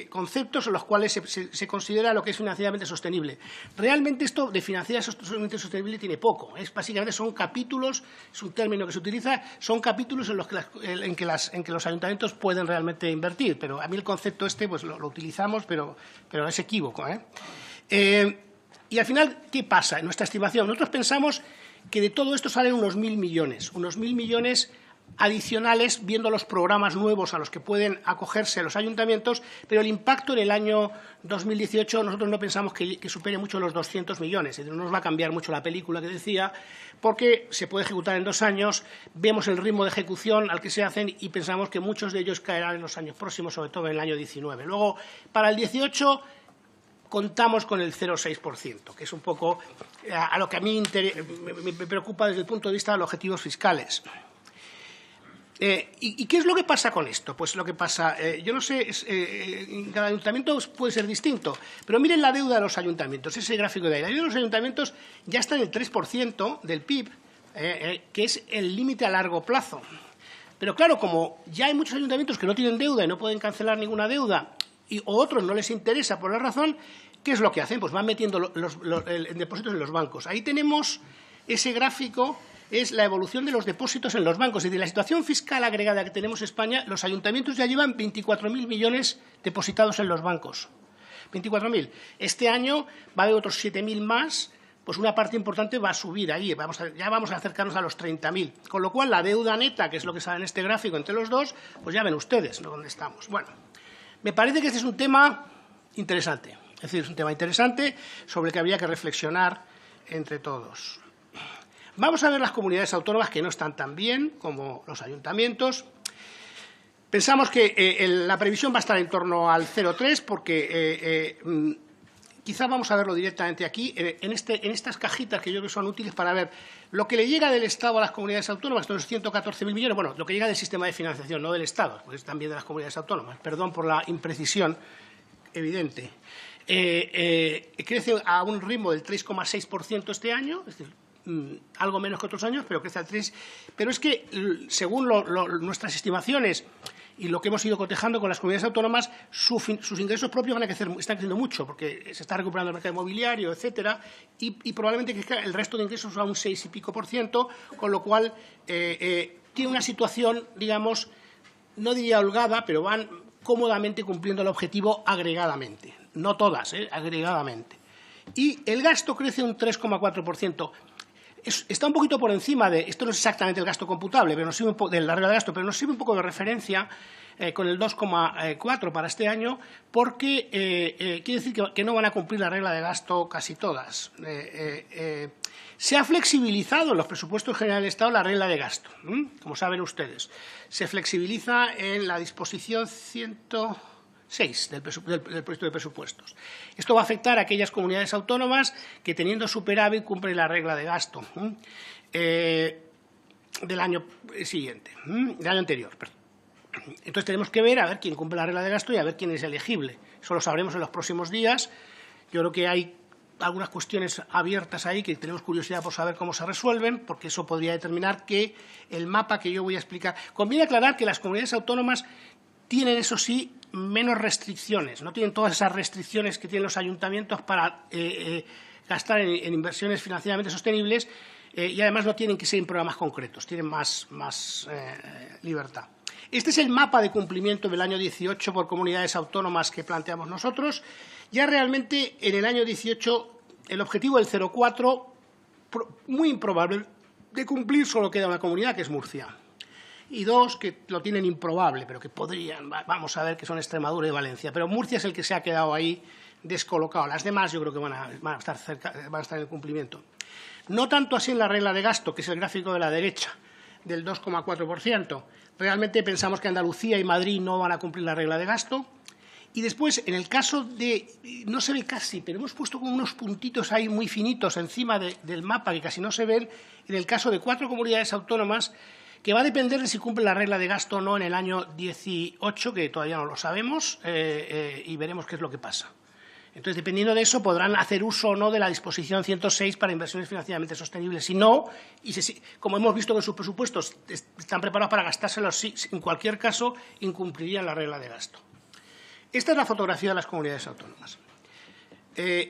conceptos en los cuales se considera lo que es financieramente sostenible. Realmente esto de financieramente sostenible tiene poco. Básicamente son capítulos, es un término que se utiliza, son capítulos en que los ayuntamientos pueden realmente invertir. Pero a mí el concepto pues lo utilizamos, pero es equívoco. Y al final, ¿qué pasa en nuestra estimación? Nosotros pensamos que de todo esto salen unos 1.000 millones adicionales viendo los programas nuevos a los que pueden acogerse los ayuntamientos, pero el impacto en el año 2018 nosotros no pensamos que supere mucho los 200 millones, es decir, no nos va a cambiar mucho la película que decía, porque se puede ejecutar en 2 años, vemos el ritmo de ejecución al que se hacen y pensamos que muchos de ellos caerán en los años próximos, sobre todo en el año 19. Luego, para el 18 contamos con el 0,6%, que es un poco a lo que a mí me preocupa desde el punto de vista de los objetivos fiscales. ¿Y qué es lo que pasa con esto? Pues lo que pasa, yo no sé, en cada ayuntamiento puede ser distinto, pero miren la deuda de los ayuntamientos, ese gráfico de ahí. La deuda de los ayuntamientos ya está en el 3% del PIB, que es el límite a largo plazo. Pero claro, como ya hay muchos ayuntamientos que no tienen deuda y no pueden cancelar ninguna deuda, o otros no les interesa por la razón, ¿qué es lo que hacen? Pues van metiendo los depósitos en los bancos. Ahí tenemos ese gráfico. Es la evolución de los depósitos en los bancos. Es decir, la situación fiscal agregada que tenemos en España, los ayuntamientos ya llevan 24.000 millones depositados en los bancos. 24.000. Este año va a haber otros 7.000 más, pues una parte importante va a subir ahí. Ya vamos a acercarnos a los 30.000. Con lo cual, la deuda neta, que es lo que sale en este gráfico entre los dos, pues ya ven ustedes, ¿no?, dónde estamos. Bueno, me parece que este es un tema interesante. Es decir, es un tema interesante sobre el que habría que reflexionar entre todos. Vamos a ver las comunidades autónomas que no están tan bien como los ayuntamientos. Pensamos que la previsión va a estar en torno al 0,3 porque quizá vamos a verlo directamente aquí, en estas cajitas que yo creo que son útiles para ver lo que le llega del Estado a las comunidades autónomas, estos 114.000 millones, bueno, lo que llega del sistema de financiación, no del Estado, pues también de las comunidades autónomas. Perdón por la imprecisión evidente. Crece a un ritmo del 3,6% este año, es decir, algo menos que otros años, pero crece al 3%. Pero es que, según nuestras estimaciones y lo que hemos ido cotejando con las comunidades autónomas, sus ingresos propios están creciendo mucho, porque se está recuperando el mercado inmobiliario, etcétera, y probablemente crezca el resto de ingresos a un 6 y pico %, con lo cual tiene una situación, digamos, no diría holgada, pero van cómodamente cumpliendo el objetivo agregadamente. No todas, agregadamente. Y el gasto crece un 3,4%. Está un poquito por encima de, esto no es exactamente el gasto computable, pero nos sirve de la regla de gasto, pero nos sirve un poco de referencia con el 2,4 para este año, porque quiere decir que no van a cumplir la regla de gasto casi todas. Se ha flexibilizado en los presupuestos generales del Estado la regla de gasto, como saben ustedes. Se flexibiliza en la disposición 106 del proyecto de presupuestos. Esto va a afectar a aquellas comunidades autónomas que, teniendo superávit, cumplen la regla de gasto del año siguiente, del año anterior. Perdón. Entonces tenemos que ver a ver quién cumple la regla de gasto y a ver quién es elegible. Eso lo sabremos en los próximos días. Yo creo que hay algunas cuestiones abiertas ahí que tenemos curiosidad por saber cómo se resuelven, porque eso podría determinar que el mapa que yo voy a explicar. Conviene aclarar que las comunidades autónomas tienen, eso sí, menos restricciones, no tienen todas esas restricciones que tienen los ayuntamientos para gastar en inversiones financieramente sostenibles, y además no tienen que ser en programas concretos, tienen más libertad. Este es el mapa de cumplimiento del año 18 por comunidades autónomas que planteamos nosotros. Ya realmente en el año 18 el objetivo del 0,4, muy improbable de cumplir, solo queda una comunidad, que es Murcia. Y dos que lo tienen improbable, pero que podrían, vamos a ver, que son Extremadura y Valencia. Pero Murcia es el que se ha quedado ahí descolocado. Las demás yo creo que van a estar cerca, van a estar en el cumplimiento. No tanto así en la regla de gasto, que es el gráfico de la derecha, del 2,4%. Realmente pensamos que Andalucía y Madrid no van a cumplir la regla de gasto. Y después, en el caso de, no se ve casi, pero hemos puesto como unos puntitos ahí muy finitos encima del mapa que casi no se ven, en el caso de 4 comunidades autónomas, que va a depender de si cumplen la regla de gasto o no en el año 18, que todavía no lo sabemos, y veremos qué es lo que pasa. Entonces, dependiendo de eso, podrán hacer uso o no de la disposición 106 para inversiones financieramente sostenibles. Si no, como hemos visto que en sus presupuestos están preparados para gastárselos, sí, en cualquier caso, incumplirían la regla de gasto. Esta es la fotografía de las comunidades autónomas.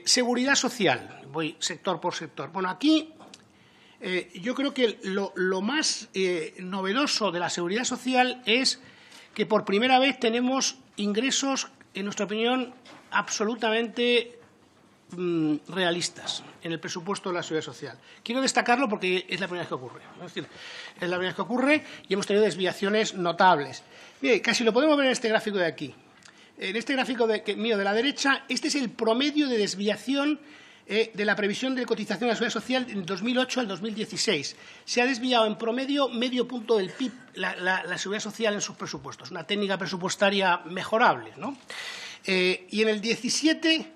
Seguridad social, voy sector por sector. Bueno, aquí yo creo que lo más novedoso de la seguridad social es que por primera vez tenemos ingresos, en nuestra opinión, absolutamente realistas en el presupuesto de la Seguridad Social. Quiero destacarlo porque es la primera vez que ocurre. Es decir, es la primera vez que ocurre y hemos tenido desviaciones notables. Mire, casi lo podemos ver en este gráfico de aquí. En este gráfico mío de la derecha, este es el promedio de desviación de la previsión de cotización a la Seguridad Social en 2008 al 2016. Se ha desviado en promedio medio punto del PIB la Seguridad Social en sus presupuestos. Una técnica presupuestaria mejorable, ¿no? Y en el 17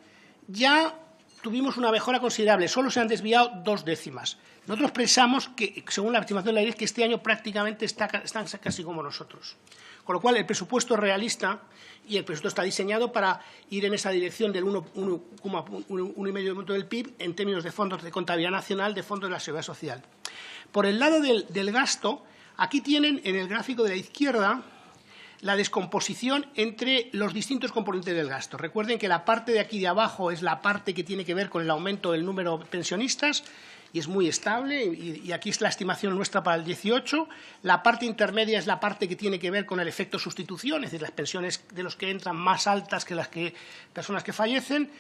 ya tuvimos una mejora considerable. Solo se han desviado 2 décimas. Nosotros pensamos que, según la estimación de la IREF, que este año prácticamente están casi como nosotros. Con lo cual, el presupuesto es realista y el presupuesto está diseñado para ir en esa dirección del 1,5% del PIB en términos de fondos de contabilidad nacional, de fondos de la Seguridad Social. Por el lado del gasto, aquí tienen en el gráfico de la izquierda la descomposición entre los distintos componentes del gasto. Recuerden que la parte de aquí de abajo es la parte que tiene que ver con el aumento del número de pensionistas y es muy estable, y aquí es la estimación nuestra para el 18. La parte intermedia es la parte que tiene que ver con el efecto sustitución, es decir, las pensiones de los que entran más altas que las personas que fallecen,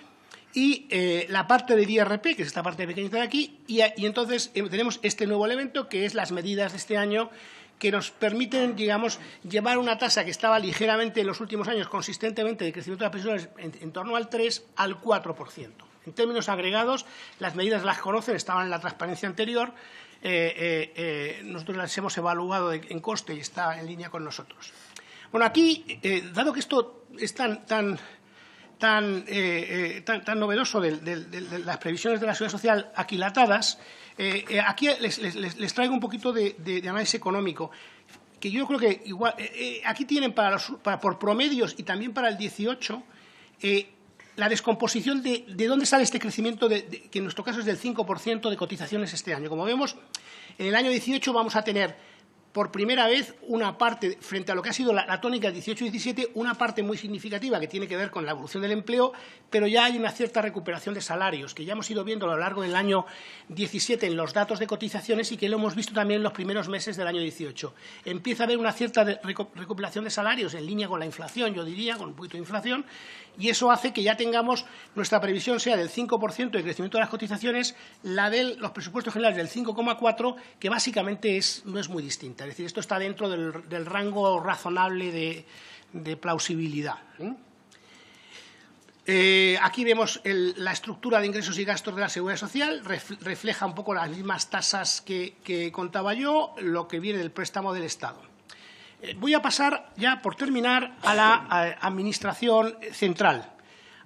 y la parte del IRP, que es esta parte pequeñita de aquí, y entonces tenemos este nuevo elemento, que es las medidas de este año, que nos permiten, digamos, llevar una tasa que estaba ligeramente en los últimos años, consistentemente, de crecimiento de las pensiones en torno al 3 al 4%. En términos agregados, las medidas las conocen, estaban en la transparencia anterior, nosotros las hemos evaluado en coste y está en línea con nosotros. Bueno, aquí, dado que esto es tan novedoso de las previsiones de la Seguridad Social aquilatadas, aquí les traigo un poquito de análisis económico, que yo creo que igual aquí tienen por promedios y también para el 18 la descomposición de dónde sale este crecimiento, que en nuestro caso es del 5% de cotizaciones este año. Como vemos, en el año 18 vamos a tener por primera vez una parte, frente a lo que ha sido la tónica del 18-17, una parte muy significativa que tiene que ver con la evolución del empleo, pero ya hay una cierta recuperación de salarios, que ya hemos ido viendo a lo largo del año 17 en los datos de cotizaciones y que lo hemos visto también en los primeros meses del año 18. Empieza a haber una cierta recuperación de salarios en línea con la inflación, yo diría, con un poquito de inflación, y eso hace que ya tengamos, nuestra previsión sea del 5% de crecimiento de las cotizaciones, la de los presupuestos generales del 5,4%, que básicamente no es muy distinta. Es decir, esto está dentro del rango razonable de plausibilidad. Aquí vemos la estructura de ingresos y gastos de la Seguridad Social, refleja un poco las mismas tasas que contaba yo, lo que viene del préstamo del Estado. Voy a pasar ya, por terminar, a la Administración Central.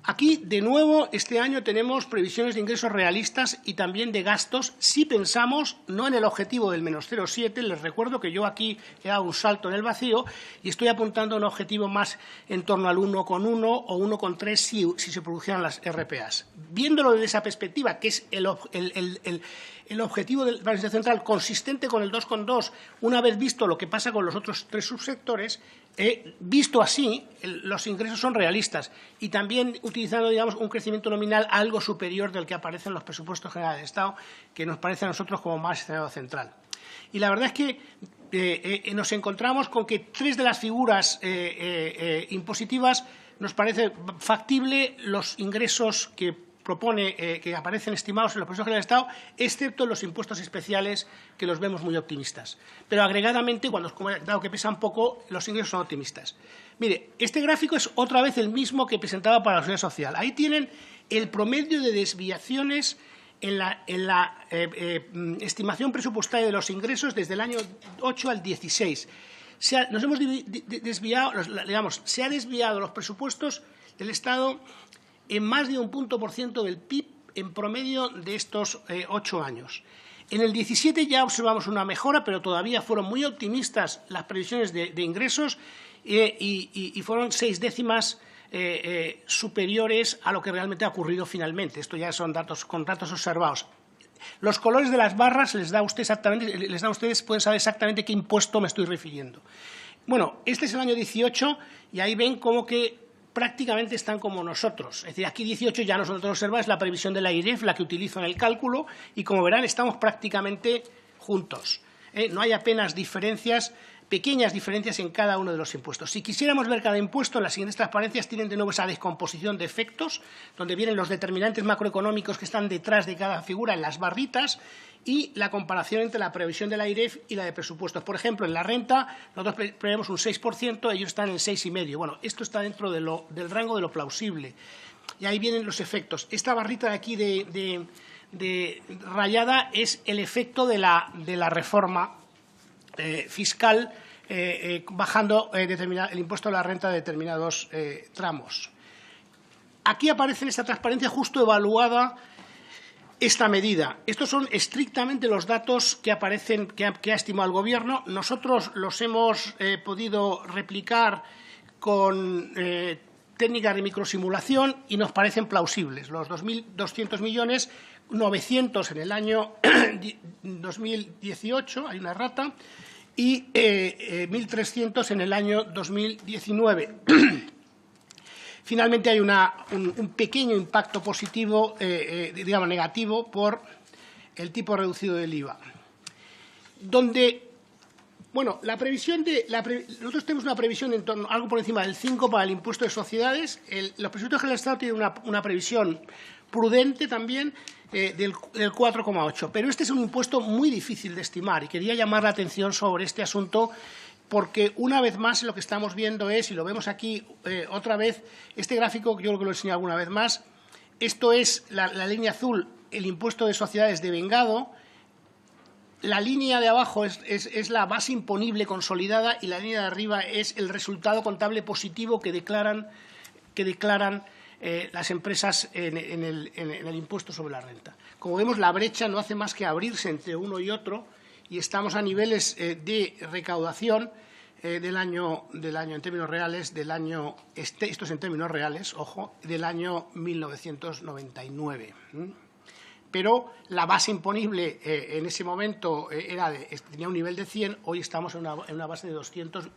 Aquí, de nuevo, este año tenemos previsiones de ingresos realistas y también de gastos, si pensamos no en el objetivo del menos 0,7, les recuerdo que yo aquí he dado un salto en el vacío y estoy apuntando a un objetivo más en torno al 1,1 o 1,3 si se produjeran las RPAs. Viéndolo desde esa perspectiva, que es el objetivo de la Administración Central consistente con el 2,2, una vez visto lo que pasa con los otros 3 subsectores, visto así, los ingresos son realistas y también utilizando, digamos, un crecimiento nominal algo superior del que aparece en los presupuestos generales del Estado, que nos parece a nosotros como más escenario central. Y la verdad es que nos encontramos con que 3 de las figuras impositivas nos parece factible los ingresos que propone, que aparecen estimados en los presupuestos generales del Estado, excepto los impuestos especiales, que los vemos muy optimistas. Pero agregadamente, dado que pesan poco, los ingresos son optimistas. Mire, este gráfico es otra vez el mismo que presentaba para la Seguridad Social. Ahí tienen el promedio de desviaciones en la estimación presupuestaria de los ingresos desde el año 8 al 16. Nos hemos desviado, digamos, se ha desviado los presupuestos del Estado en más de 1 punto porciento del PIB en promedio de estos 8 años. En el 17 ya observamos una mejora, pero todavía fueron muy optimistas las previsiones de ingresos y fueron 6 décimas superiores a lo que realmente ha ocurrido finalmente. Esto ya son datos observados. Los colores de las barras les da a ustedes, pueden saber exactamente qué impuesto me estoy refiriendo. Bueno, este es el año 18 y ahí ven como que prácticamente están como nosotros. Es decir, aquí 18 ya nosotros observamos la previsión de la IREF, la que utilizo en el cálculo, y como verán estamos prácticamente juntos. No hay apenas diferencias, pequeñas diferencias en cada uno de los impuestos. Si quisiéramos ver cada impuesto, las siguientes transparencias tienen de nuevo esa descomposición de efectos, donde vienen los determinantes macroeconómicos que están detrás de cada figura en las barritas y la comparación entre la previsión de la AIREF y la de presupuestos. Por ejemplo, en la renta nosotros prevemos un 6%, ellos están en el 6,5%. Bueno, esto está dentro del rango de lo plausible. Y ahí vienen los efectos. Esta barrita de aquí de rayada es el efecto de la reforma fiscal bajando el impuesto a la renta de determinados tramos. Aquí aparece en esta transparencia justo evaluada esta medida. Estos son estrictamente los datos que aparecen, que ha estimado el Gobierno. Nosotros los hemos podido replicar con técnicas de microsimulación y nos parecen plausibles. Los 2.200 millones, 900 en el año 2018, hay una errata, y 1.300 en el año 2019. Finalmente hay un pequeño impacto positivo, digamos negativo, por el tipo reducido del IVA. Bueno, nosotros tenemos una previsión en torno, algo por encima del 5 para el impuesto de sociedades. Los presupuestos generales del Estado tienen una previsión prudente también del 4,8. Pero este es un impuesto muy difícil de estimar y quería llamar la atención sobre este asunto porque una vez más lo que estamos viendo es, y lo vemos aquí otra vez, este gráfico, yo creo que lo he enseñado alguna vez más, esto es la línea azul, el impuesto de sociedades devengado. La línea de abajo es la base imponible consolidada y la línea de arriba es el resultado contable positivo que declaran las empresas en el impuesto sobre la renta. Como vemos, la brecha no hace más que abrirse entre uno y otro y estamos a niveles de recaudación del año en términos reales, esto es en términos reales, ojo, del año 1999. Pero la base imponible en ese momento tenía un nivel de 100, hoy estamos en una base de 200,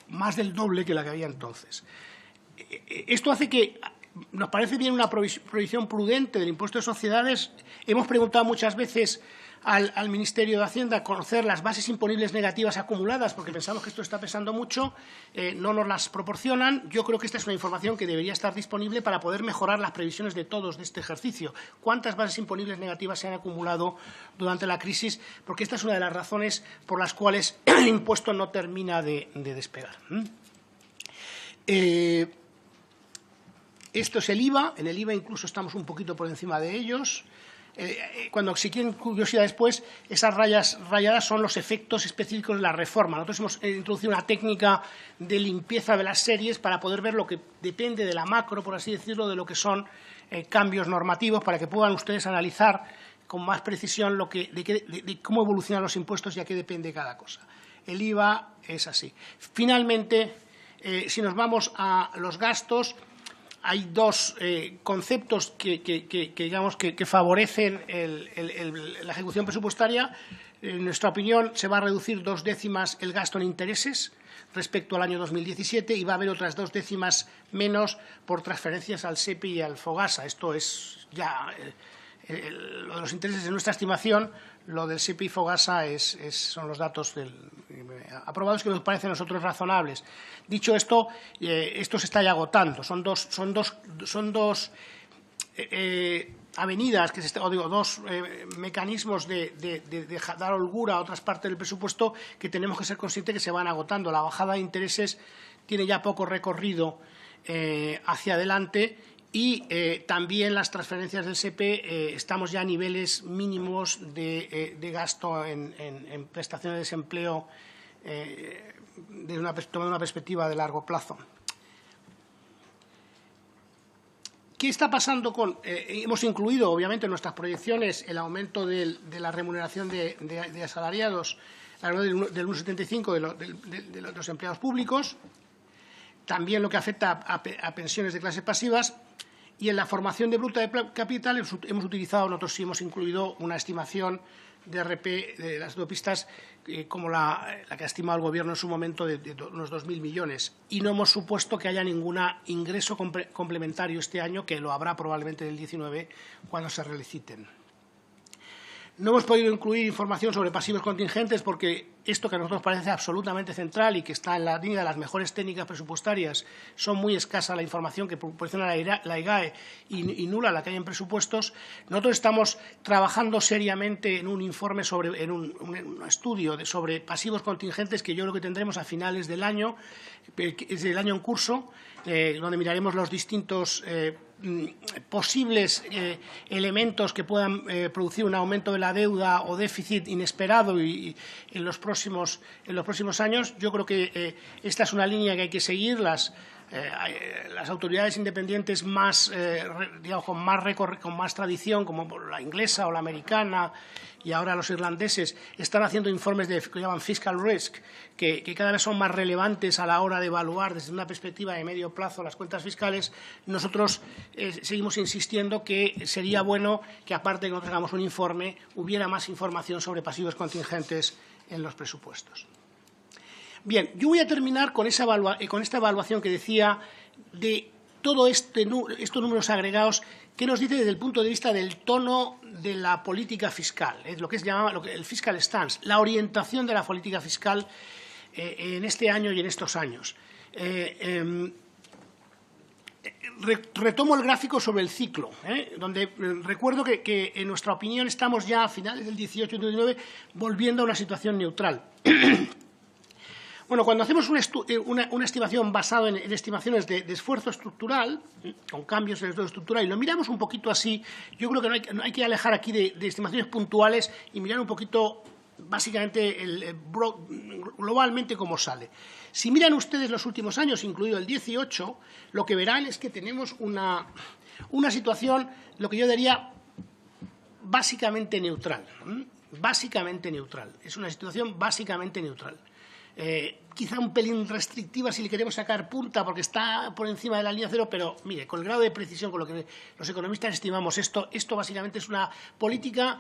más del doble que la que había entonces. Esto hace que nos parece bien una provisión prudente del impuesto de sociedades. Hemos preguntado muchas veces al Ministerio de Hacienda conocer las bases imponibles negativas acumuladas, porque pensamos que esto está pesando mucho, no nos las proporcionan. Yo creo que esta es una información que debería estar disponible para poder mejorar las previsiones de todos de este ejercicio. ¿Cuántas bases imponibles negativas se han acumulado durante la crisis? Porque esta es una de las razones por las cuales el impuesto no termina de despegar. Esto es el IVA. En el IVA incluso estamos un poquito por encima de ellos. Cuando si quieren curiosidad después, esas rayas rayadas son los efectos específicos de la reforma. Nosotros hemos introducido una técnica de limpieza de las series para poder ver lo que depende de la macro, por así decirlo, de lo que son cambios normativos, para que puedan ustedes analizar con más precisión de cómo evolucionan los impuestos y a qué depende cada cosa. El IVA es así. Finalmente, si nos vamos a los gastos, hay dos conceptos que favorecen la ejecución presupuestaria. En nuestra opinión, se va a reducir 2 décimas el gasto en intereses respecto al año 2017 y va a haber otras 2 décimas menos por transferencias al SEPI y al FOGASA. Esto es ya lo de los intereses de nuestra estimación. Lo del SEPI y FOGASA son los datos aprobados que nos parecen a nosotros razonables. Dicho esto, esto se está ya agotando. Son dos avenidas, dos mecanismos de dar holgura a otras partes del presupuesto que tenemos que ser conscientes que se van agotando. La bajada de intereses tiene ya poco recorrido hacia adelante. Y también las transferencias del SEPE, estamos ya a niveles mínimos de gasto en prestaciones de desempleo tomando una perspectiva de largo plazo. ¿Qué está pasando hemos incluido, obviamente, en nuestras proyecciones el aumento de la remuneración de asalariados, del 1,75 de los empleados públicos, también lo que afecta a pensiones de clases pasivas. Y en la formación de bruta de capital hemos utilizado, nosotros sí hemos incluido una estimación de RP de las autopistas como la que ha estimado el Gobierno en su momento de unos 2.000 millones. Y no hemos supuesto que haya ningún ingreso complementario este año, que lo habrá probablemente en el 19 cuando se reliciten. No hemos podido incluir información sobre pasivos contingentes porque esto que a nosotros parece absolutamente central y que está en la línea de las mejores técnicas presupuestarias, son muy escasa la información que proporciona la IGAE y nula la que hay en presupuestos. Nosotros estamos trabajando seriamente en un informe en un estudio sobre pasivos contingentes que yo creo que tendremos a finales del año, es el año en curso, donde miraremos los distintos posibles elementos que puedan producir un aumento de la deuda o déficit inesperado y en los próximos años. Yo creo que esta es una línea que hay que seguir. Las autoridades independientes más, digamos, con más tradición, como la inglesa o la americana, y ahora los irlandeses, están haciendo informes que llaman fiscal risk, que cada vez son más relevantes a la hora de evaluar desde una perspectiva de medio plazo las cuentas fiscales. Nosotros seguimos insistiendo que sería bueno que, aparte de que nosotros hagamos un informe, hubiera más información sobre pasivos contingentes en los presupuestos. Bien, yo voy a terminar con esta evaluación que decía de todos estos números agregados. ¿Qué nos dice desde el punto de vista del tono de la política fiscal? Lo que es llamado el fiscal stance, la orientación de la política fiscal en este año y en estos años. Retomo el gráfico sobre el ciclo, donde recuerdo que en nuestra opinión estamos ya a finales del 18 y 19 volviendo a una situación neutral. Bueno, cuando hacemos una estimación basada en estimaciones de esfuerzo estructural, con cambios en el esfuerzo estructural, y lo miramos un poquito así, yo creo que no hay que alejar aquí de estimaciones puntuales y mirar un poquito, básicamente, globalmente cómo sale. Si miran ustedes los últimos años, incluido el 18, lo que verán es que tenemos una situación, lo que yo diría, básicamente neutral. Básicamente neutral. Es una situación básicamente neutral. Quizá un pelín restrictiva si le queremos sacar punta porque está por encima de la línea cero, pero mire, con el grado de precisión con lo que los economistas estimamos esto básicamente es una política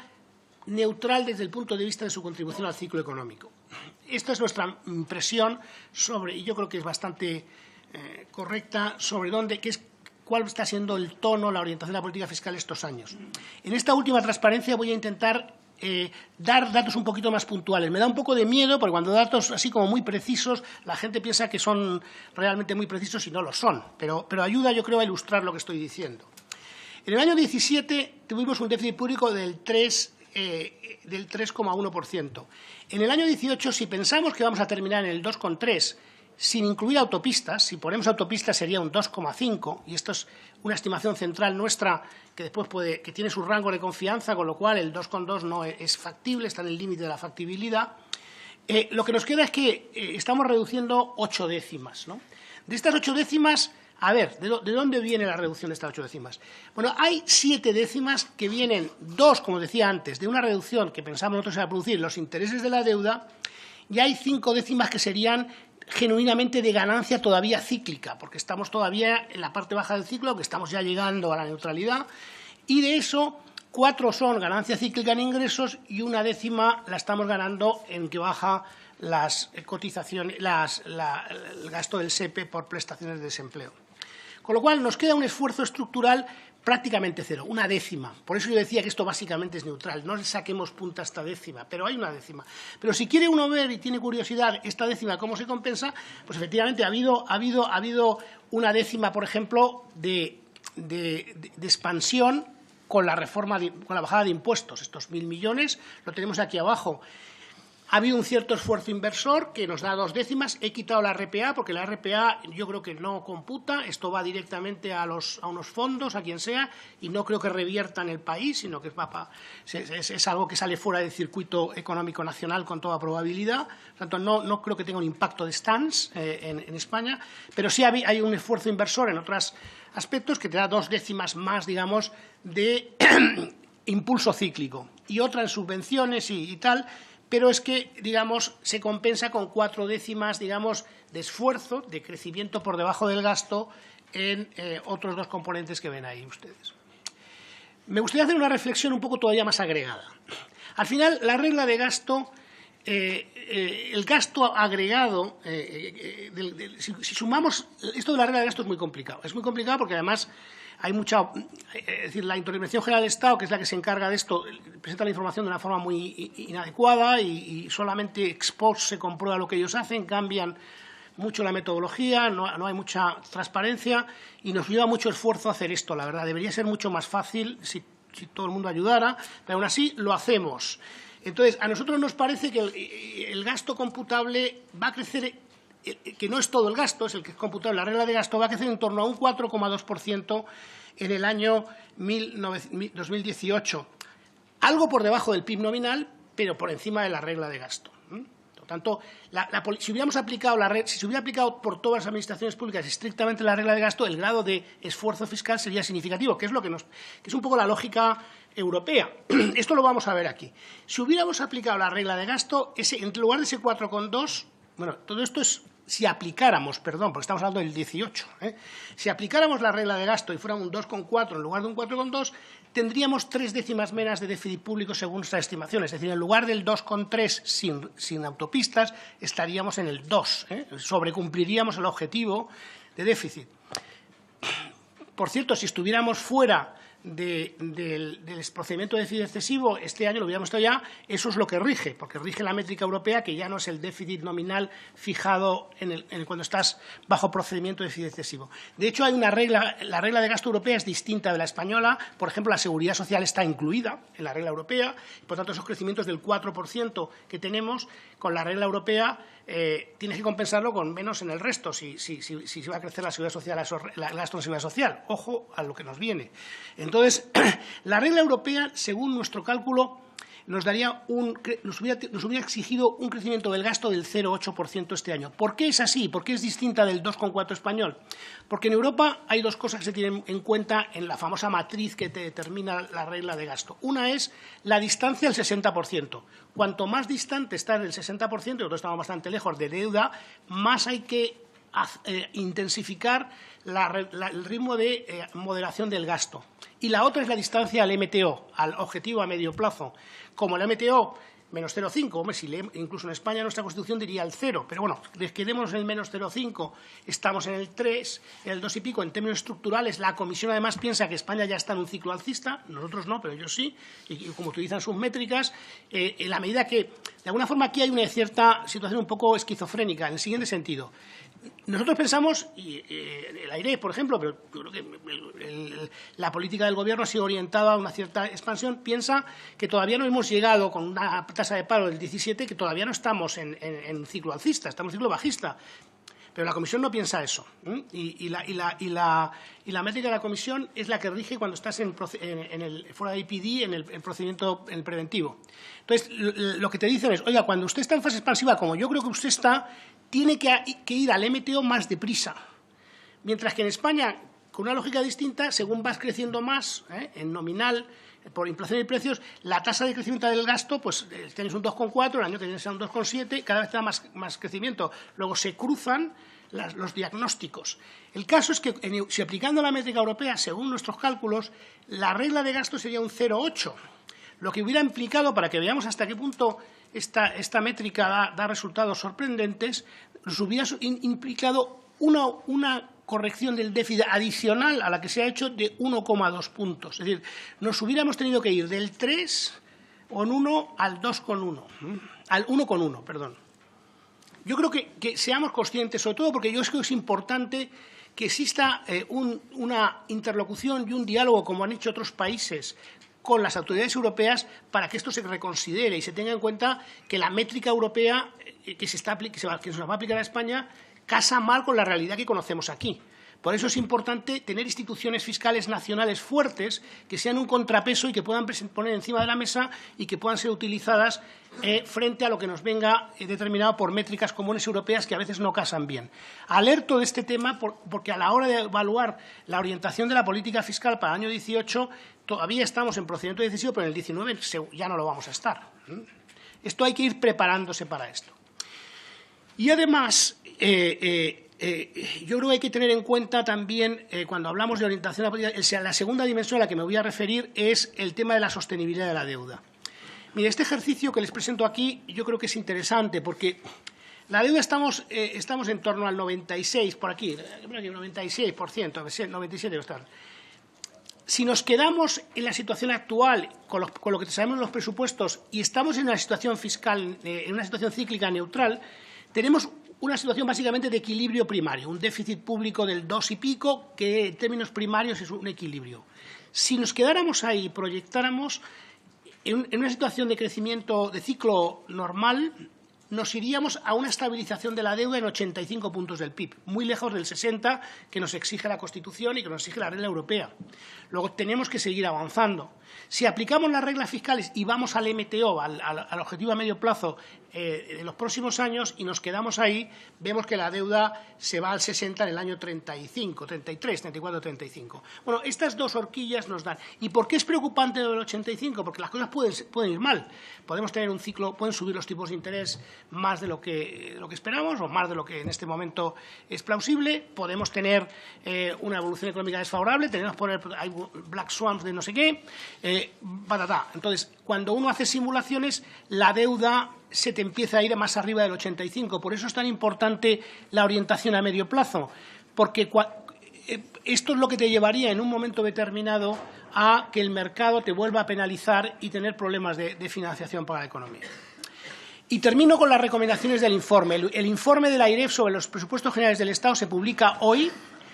neutral desde el punto de vista de su contribución al ciclo económico. Esta es nuestra impresión sobre, y yo creo que es bastante correcta, sobre cuál está siendo el tono, la orientación de la política fiscal estos años. En esta última transparencia voy a intentar dar datos un poquito más puntuales. Me da un poco de miedo porque cuando datos así como muy precisos la gente piensa que son realmente muy precisos y no lo son, pero ayuda, yo creo, a ilustrar lo que estoy diciendo. En el año 17 tuvimos un déficit público del 3,1%. En el año 18, si pensamos que vamos a terminar en el 2,3%, sin incluir autopistas, si ponemos autopistas sería un 2,5%, y esto es una estimación central nuestra que después que tiene su rango de confianza, con lo cual el 2,2 no es factible, está en el límite de la factibilidad. Lo que nos queda es que estamos reduciendo 8 décimas, ¿no? De estas 8 décimas, a ver, ¿de dónde viene la reducción de estas 8 décimas? Bueno, hay 7 décimas que vienen, 2, como decía antes, de una reducción que pensamos nosotros iba a producir los intereses de la deuda, y hay 5 décimas que serían genuinamente de ganancia todavía cíclica, porque estamos todavía en la parte baja del ciclo, que estamos ya llegando a la neutralidad, y de eso 4 son ganancia cíclica en ingresos y 1 décima la estamos ganando en que baja las cotizaciones, el gasto del SEPE por prestaciones de desempleo. Con lo cual nos queda un esfuerzo estructural prácticamente cero, 1 décima. Por eso yo decía que esto básicamente es neutral. No le saquemos punta a esta décima, pero hay 1 décima. Pero si quiere uno ver y tiene curiosidad esta décima cómo se compensa, pues efectivamente ha habido 1 décima, por ejemplo, de expansión con la bajada de impuestos. Estos 1.000 millones lo tenemos aquí abajo. Ha habido un cierto esfuerzo inversor que nos da 2 décimas. He quitado la RPA porque la RPA yo creo que no computa. Esto va directamente a unos fondos, a quien sea, y no creo que revierta en el país, sino que es algo que sale fuera del circuito económico nacional con toda probabilidad. Por tanto, no creo que tenga un impacto de stance en España, pero sí hay un esfuerzo inversor en otros aspectos que te da 2 décimas más, digamos, de impulso cíclico. Y otra en subvenciones y tal. Pero es que, digamos, se compensa con 4 décimas, digamos, de esfuerzo, de crecimiento por debajo del gasto en otros 2 componentes que ven ahí ustedes. Me gustaría hacer una reflexión un poco todavía más agregada. Al final, la regla de gasto, el gasto agregado, si sumamos, esto de la regla de gasto es muy complicado. Es muy complicado porque además hay mucha, es decir, la Intervención General del Estado, que es la que se encarga de esto, presenta la información de una forma muy inadecuada y solamente ex post se comprueba lo que ellos hacen, cambian mucho la metodología, no hay mucha transparencia y nos lleva mucho esfuerzo hacer esto, la verdad. Debería ser mucho más fácil si todo el mundo ayudara, pero aún así lo hacemos. Entonces, a nosotros nos parece que el gasto computable va a crecer, que no es todo el gasto, es el que es computable, la regla de gasto va a crecer en torno a un 4,2% en el año 2018. Algo por debajo del PIB nominal, pero por encima de la regla de gasto. Por tanto, si hubiéramos aplicado si se hubiera aplicado por todas las administraciones públicas estrictamente la regla de gasto, el grado de esfuerzo fiscal sería significativo, que es lo que es un poco la lógica europea. Esto lo vamos a ver aquí. Si hubiéramos aplicado la regla de gasto, en lugar de ese 4,2, bueno, todo esto es si aplicáramos, perdón, porque estamos hablando del 18, si aplicáramos la regla de gasto y fuera un 2,4 en lugar de un 4,2, tendríamos 3 décimas menos de déficit público según nuestras estimaciones. Es decir, en lugar del 2,3 sin autopistas, estaríamos en el 2, sobrecumpliríamos el objetivo de déficit. Por cierto, si estuviéramos fuera del procedimiento de déficit excesivo, este año lo hubiéramos estado ya, eso es lo que rige, porque rige la métrica europea, que ya no es el déficit nominal fijado cuando estás bajo procedimiento de déficit excesivo. De hecho, hay una regla, la regla de gasto europea es distinta de la española. Por ejemplo, la seguridad social está incluida en la regla europea, y por tanto, esos crecimientos del 4% que tenemos con la regla europea tienes que compensarlo con menos en el resto si va a crecer la seguridad social, el gasto en seguridad social. Ojo a lo que nos viene. Entonces, la regla europea, según nuestro cálculo, nos hubiera exigido un crecimiento del gasto del 0,8% este año. ¿Por qué es así? ¿Por qué es distinta del 2,4 español? Porque en Europa hay dos cosas que se tienen en cuenta en la famosa matriz que te determina la regla de gasto. Una es la distancia al 60%. Cuanto más distante está del 60%, nosotros estamos bastante lejos de deuda, más hay que intensificar el ritmo de moderación del gasto. Y la otra es la distancia al MTO, al objetivo a medio plazo. Como el MTO, menos 0,5, hombre, incluso en España nuestra Constitución diría el 0, pero bueno, quedémonos en el menos 0,5, estamos en el 3, en el 2 y pico. En términos estructurales, la Comisión además piensa que España ya está en un ciclo alcista, nosotros no, pero ellos sí, y como utilizan sus métricas, en la medida que, de alguna forma, aquí hay una cierta situación un poco esquizofrénica, en el siguiente sentido. Nosotros pensamos, y el AIRE, por ejemplo, pero yo creo que la política del Gobierno ha sido orientada a una cierta expansión, piensa que todavía no hemos llegado con una tasa de paro del 17, que todavía no estamos en ciclo alcista, estamos en ciclo bajista. Pero la Comisión no piensa eso. Y la métrica de la Comisión es la que rige cuando estás fuera de IPD, en el procedimiento en el preventivo. Entonces, lo que te dicen es, oiga, cuando usted está en fase expansiva, como yo creo que usted está, tiene que ir al MTO más deprisa. Mientras que en España, con una lógica distinta, según vas creciendo más, en nominal, por inflación y precios, la tasa de crecimiento del gasto, pues tienes un 2,4, el año que tienes un 2,7, cada vez te da más crecimiento. Luego se cruzan los diagnósticos. El caso es que, si aplicando la métrica europea, según nuestros cálculos, la regla de gasto sería un 0,8, lo que hubiera implicado, para que veamos hasta qué punto esta métrica da resultados sorprendentes, nos hubiera implicado una corrección del déficit adicional a la que se ha hecho de 1,2 puntos. Es decir, nos hubiéramos tenido que ir del 3,1 al 2,1, al 1,1, perdón. Yo creo que seamos conscientes, sobre todo porque yo creo que es importante que exista una interlocución y un diálogo, como han hecho otros países, con las autoridades europeas, para que esto se reconsidere y se tenga en cuenta que la métrica europea que se nos va a aplicar a España casa mal con la realidad que conocemos aquí. Por eso es importante tener instituciones fiscales nacionales fuertes que sean un contrapeso y que puedan poner encima de la mesa y que puedan ser utilizadas frente a lo que nos venga determinado por métricas comunes europeas que a veces no casan bien. Alerto de este tema porque a la hora de evaluar la orientación de la política fiscal para el año 18 todavía estamos en procedimiento decisivo, pero en el 19 ya no lo vamos a estar. Esto hay que ir preparándose para esto. Y además, yo creo que hay que tener en cuenta también, cuando hablamos de orientación a la política, la segunda dimensión a la que me voy a referir es el tema de la sostenibilidad de la deuda. Mire, este ejercicio que les presento aquí yo creo que es interesante porque la deuda estamos en torno al 96, por aquí, 96%, 97 debe estar. Si nos quedamos en la situación actual, con lo que sabemos en los presupuestos, y estamos en una situación fiscal, en una situación cíclica neutral, tenemos una situación básicamente de equilibrio primario, un déficit público del 2 y pico, que en términos primarios es un equilibrio. Si nos quedáramos ahí y proyectáramos en una situación de crecimiento de ciclo normal, nos iríamos a una estabilización de la deuda en 85 puntos del PIB, muy lejos del 60 que nos exige la Constitución y que nos exige la regla europea. Luego tenemos que seguir avanzando. Si aplicamos las reglas fiscales y vamos al MTO, al objetivo a medio plazo, en los próximos años, y nos quedamos ahí, vemos que la deuda se va al 60 en el año 35, 33, 34, 35. Bueno, estas dos horquillas nos dan. ¿Y por qué es preocupante lo del 85? Porque las cosas pueden ir mal. Podemos tener un ciclo, pueden subir los tipos de interés más de lo que esperamos o más de lo que en este momento es plausible. Podemos tener una evolución económica desfavorable, tenemos que poner hay black swans de no sé qué, patatá. Entonces, cuando uno hace simulaciones, la deuda se te empieza a ir más arriba del 85. Por eso es tan importante la orientación a medio plazo, porque esto es lo que te llevaría en un momento determinado a que el mercado te vuelva a penalizar y tener problemas de financiación para la economía. Y termino con las recomendaciones del informe. El informe de la AIREF sobre los presupuestos generales del Estado se publica hoy,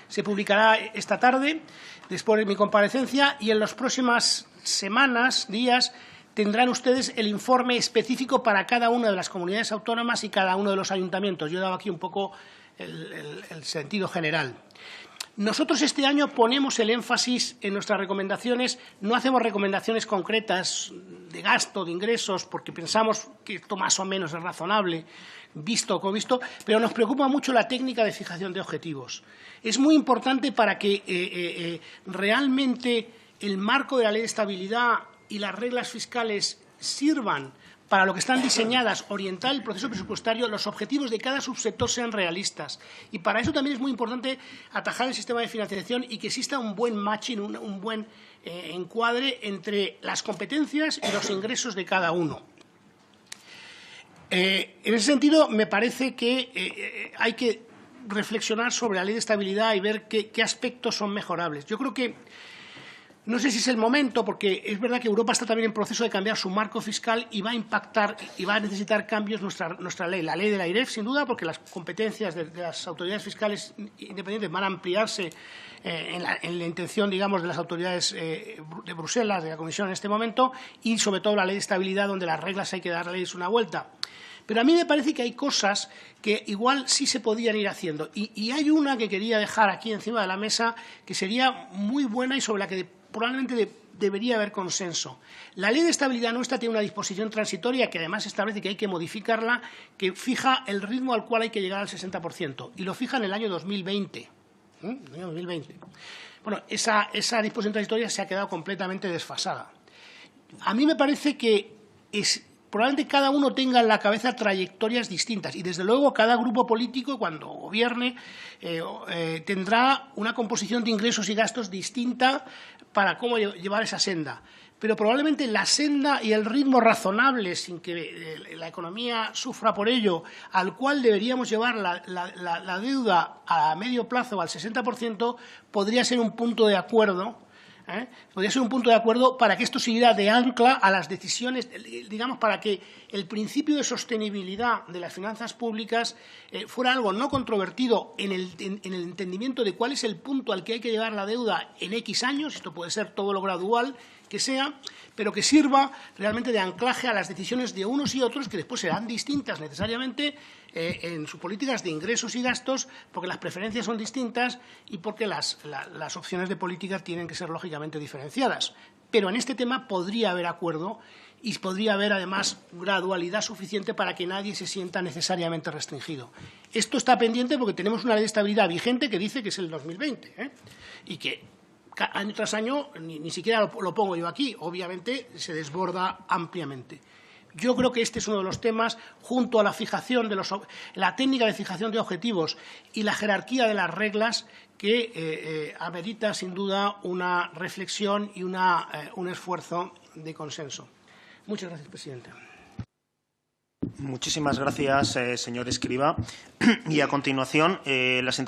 se publicará esta tarde, después de mi comparecencia, y en las próximas semanas, días, tendrán ustedes el informe específico para cada una de las comunidades autónomas y cada uno de los ayuntamientos. Yo he dado aquí un poco el sentido general. Nosotros este año ponemos el énfasis en nuestras recomendaciones, no hacemos recomendaciones concretas de gasto, de ingresos, porque pensamos que esto más o menos es razonable, visto como visto, pero nos preocupa mucho la técnica de fijación de objetivos. Es muy importante para que realmente el marco de la ley de estabilidad y las reglas fiscales sirvan para lo que están diseñadas, orientar el proceso presupuestario, los objetivos de cada subsector sean realistas. Y para eso también es muy importante atajar el sistema de financiación y que exista un buen matching, un buen encuadre entre las competencias y los ingresos de cada uno. En ese sentido, me parece que hay que reflexionar sobre la ley de estabilidad y ver qué aspectos son mejorables. Yo creo que no sé si es el momento, porque es verdad que Europa está también en proceso de cambiar su marco fiscal y va a impactar y va a necesitar cambios nuestra ley. La ley de la AIREF, sin duda, porque las competencias de las autoridades fiscales independientes van a ampliarse en la intención, digamos, de las autoridades de Bruselas, de la Comisión en este momento, y sobre todo la ley de estabilidad, donde las reglas hay que darles una vuelta. Pero a mí me parece que hay cosas que igual sí se podían ir haciendo. Y hay una que quería dejar aquí encima de la mesa que sería muy buena y sobre la que probablemente debería haber consenso. La ley de estabilidad nuestra tiene una disposición transitoria que además establece que hay que modificarla, que fija el ritmo al cual hay que llegar al 60%, y lo fija en el año 2020. El año 2020. Bueno, esa disposición transitoria se ha quedado completamente desfasada. A mí me parece que probablemente cada uno tenga en la cabeza trayectorias distintas y, desde luego, cada grupo político, cuando gobierne, tendrá una composición de ingresos y gastos distinta para cómo llevar esa senda. Pero probablemente la senda y el ritmo razonable, sin que la economía sufra por ello, al cual deberíamos llevar la deuda a medio plazo al 60%, podría ser un punto de acuerdo. Podría ser un punto de acuerdo para que esto sirviera de ancla a las decisiones, digamos, para que el principio de sostenibilidad de las finanzas públicas fuera algo no controvertido en el entendimiento de cuál es el punto al que hay que llevar la deuda en X años. Esto puede ser todo lo gradual que sea, pero que sirva realmente de anclaje a las decisiones de unos y otros, que después serán distintas necesariamente en sus políticas de ingresos y gastos, porque las preferencias son distintas y porque las opciones de política tienen que ser lógicamente diferenciadas. Pero en este tema podría haber acuerdo y podría haber, además, gradualidad suficiente para que nadie se sienta necesariamente restringido. Esto está pendiente porque tenemos una ley de estabilidad vigente que dice que es el 2020 y que año tras año, ni siquiera lo pongo yo aquí, obviamente se desborda ampliamente. Yo creo que este es uno de los temas, junto a la fijación la técnica de fijación de objetivos y la jerarquía de las reglas, que amerita sin duda una reflexión y un esfuerzo de consenso. Muchas gracias, presidente. Muchísimas gracias, señor Escrivá. Y a continuación, las intervenciones.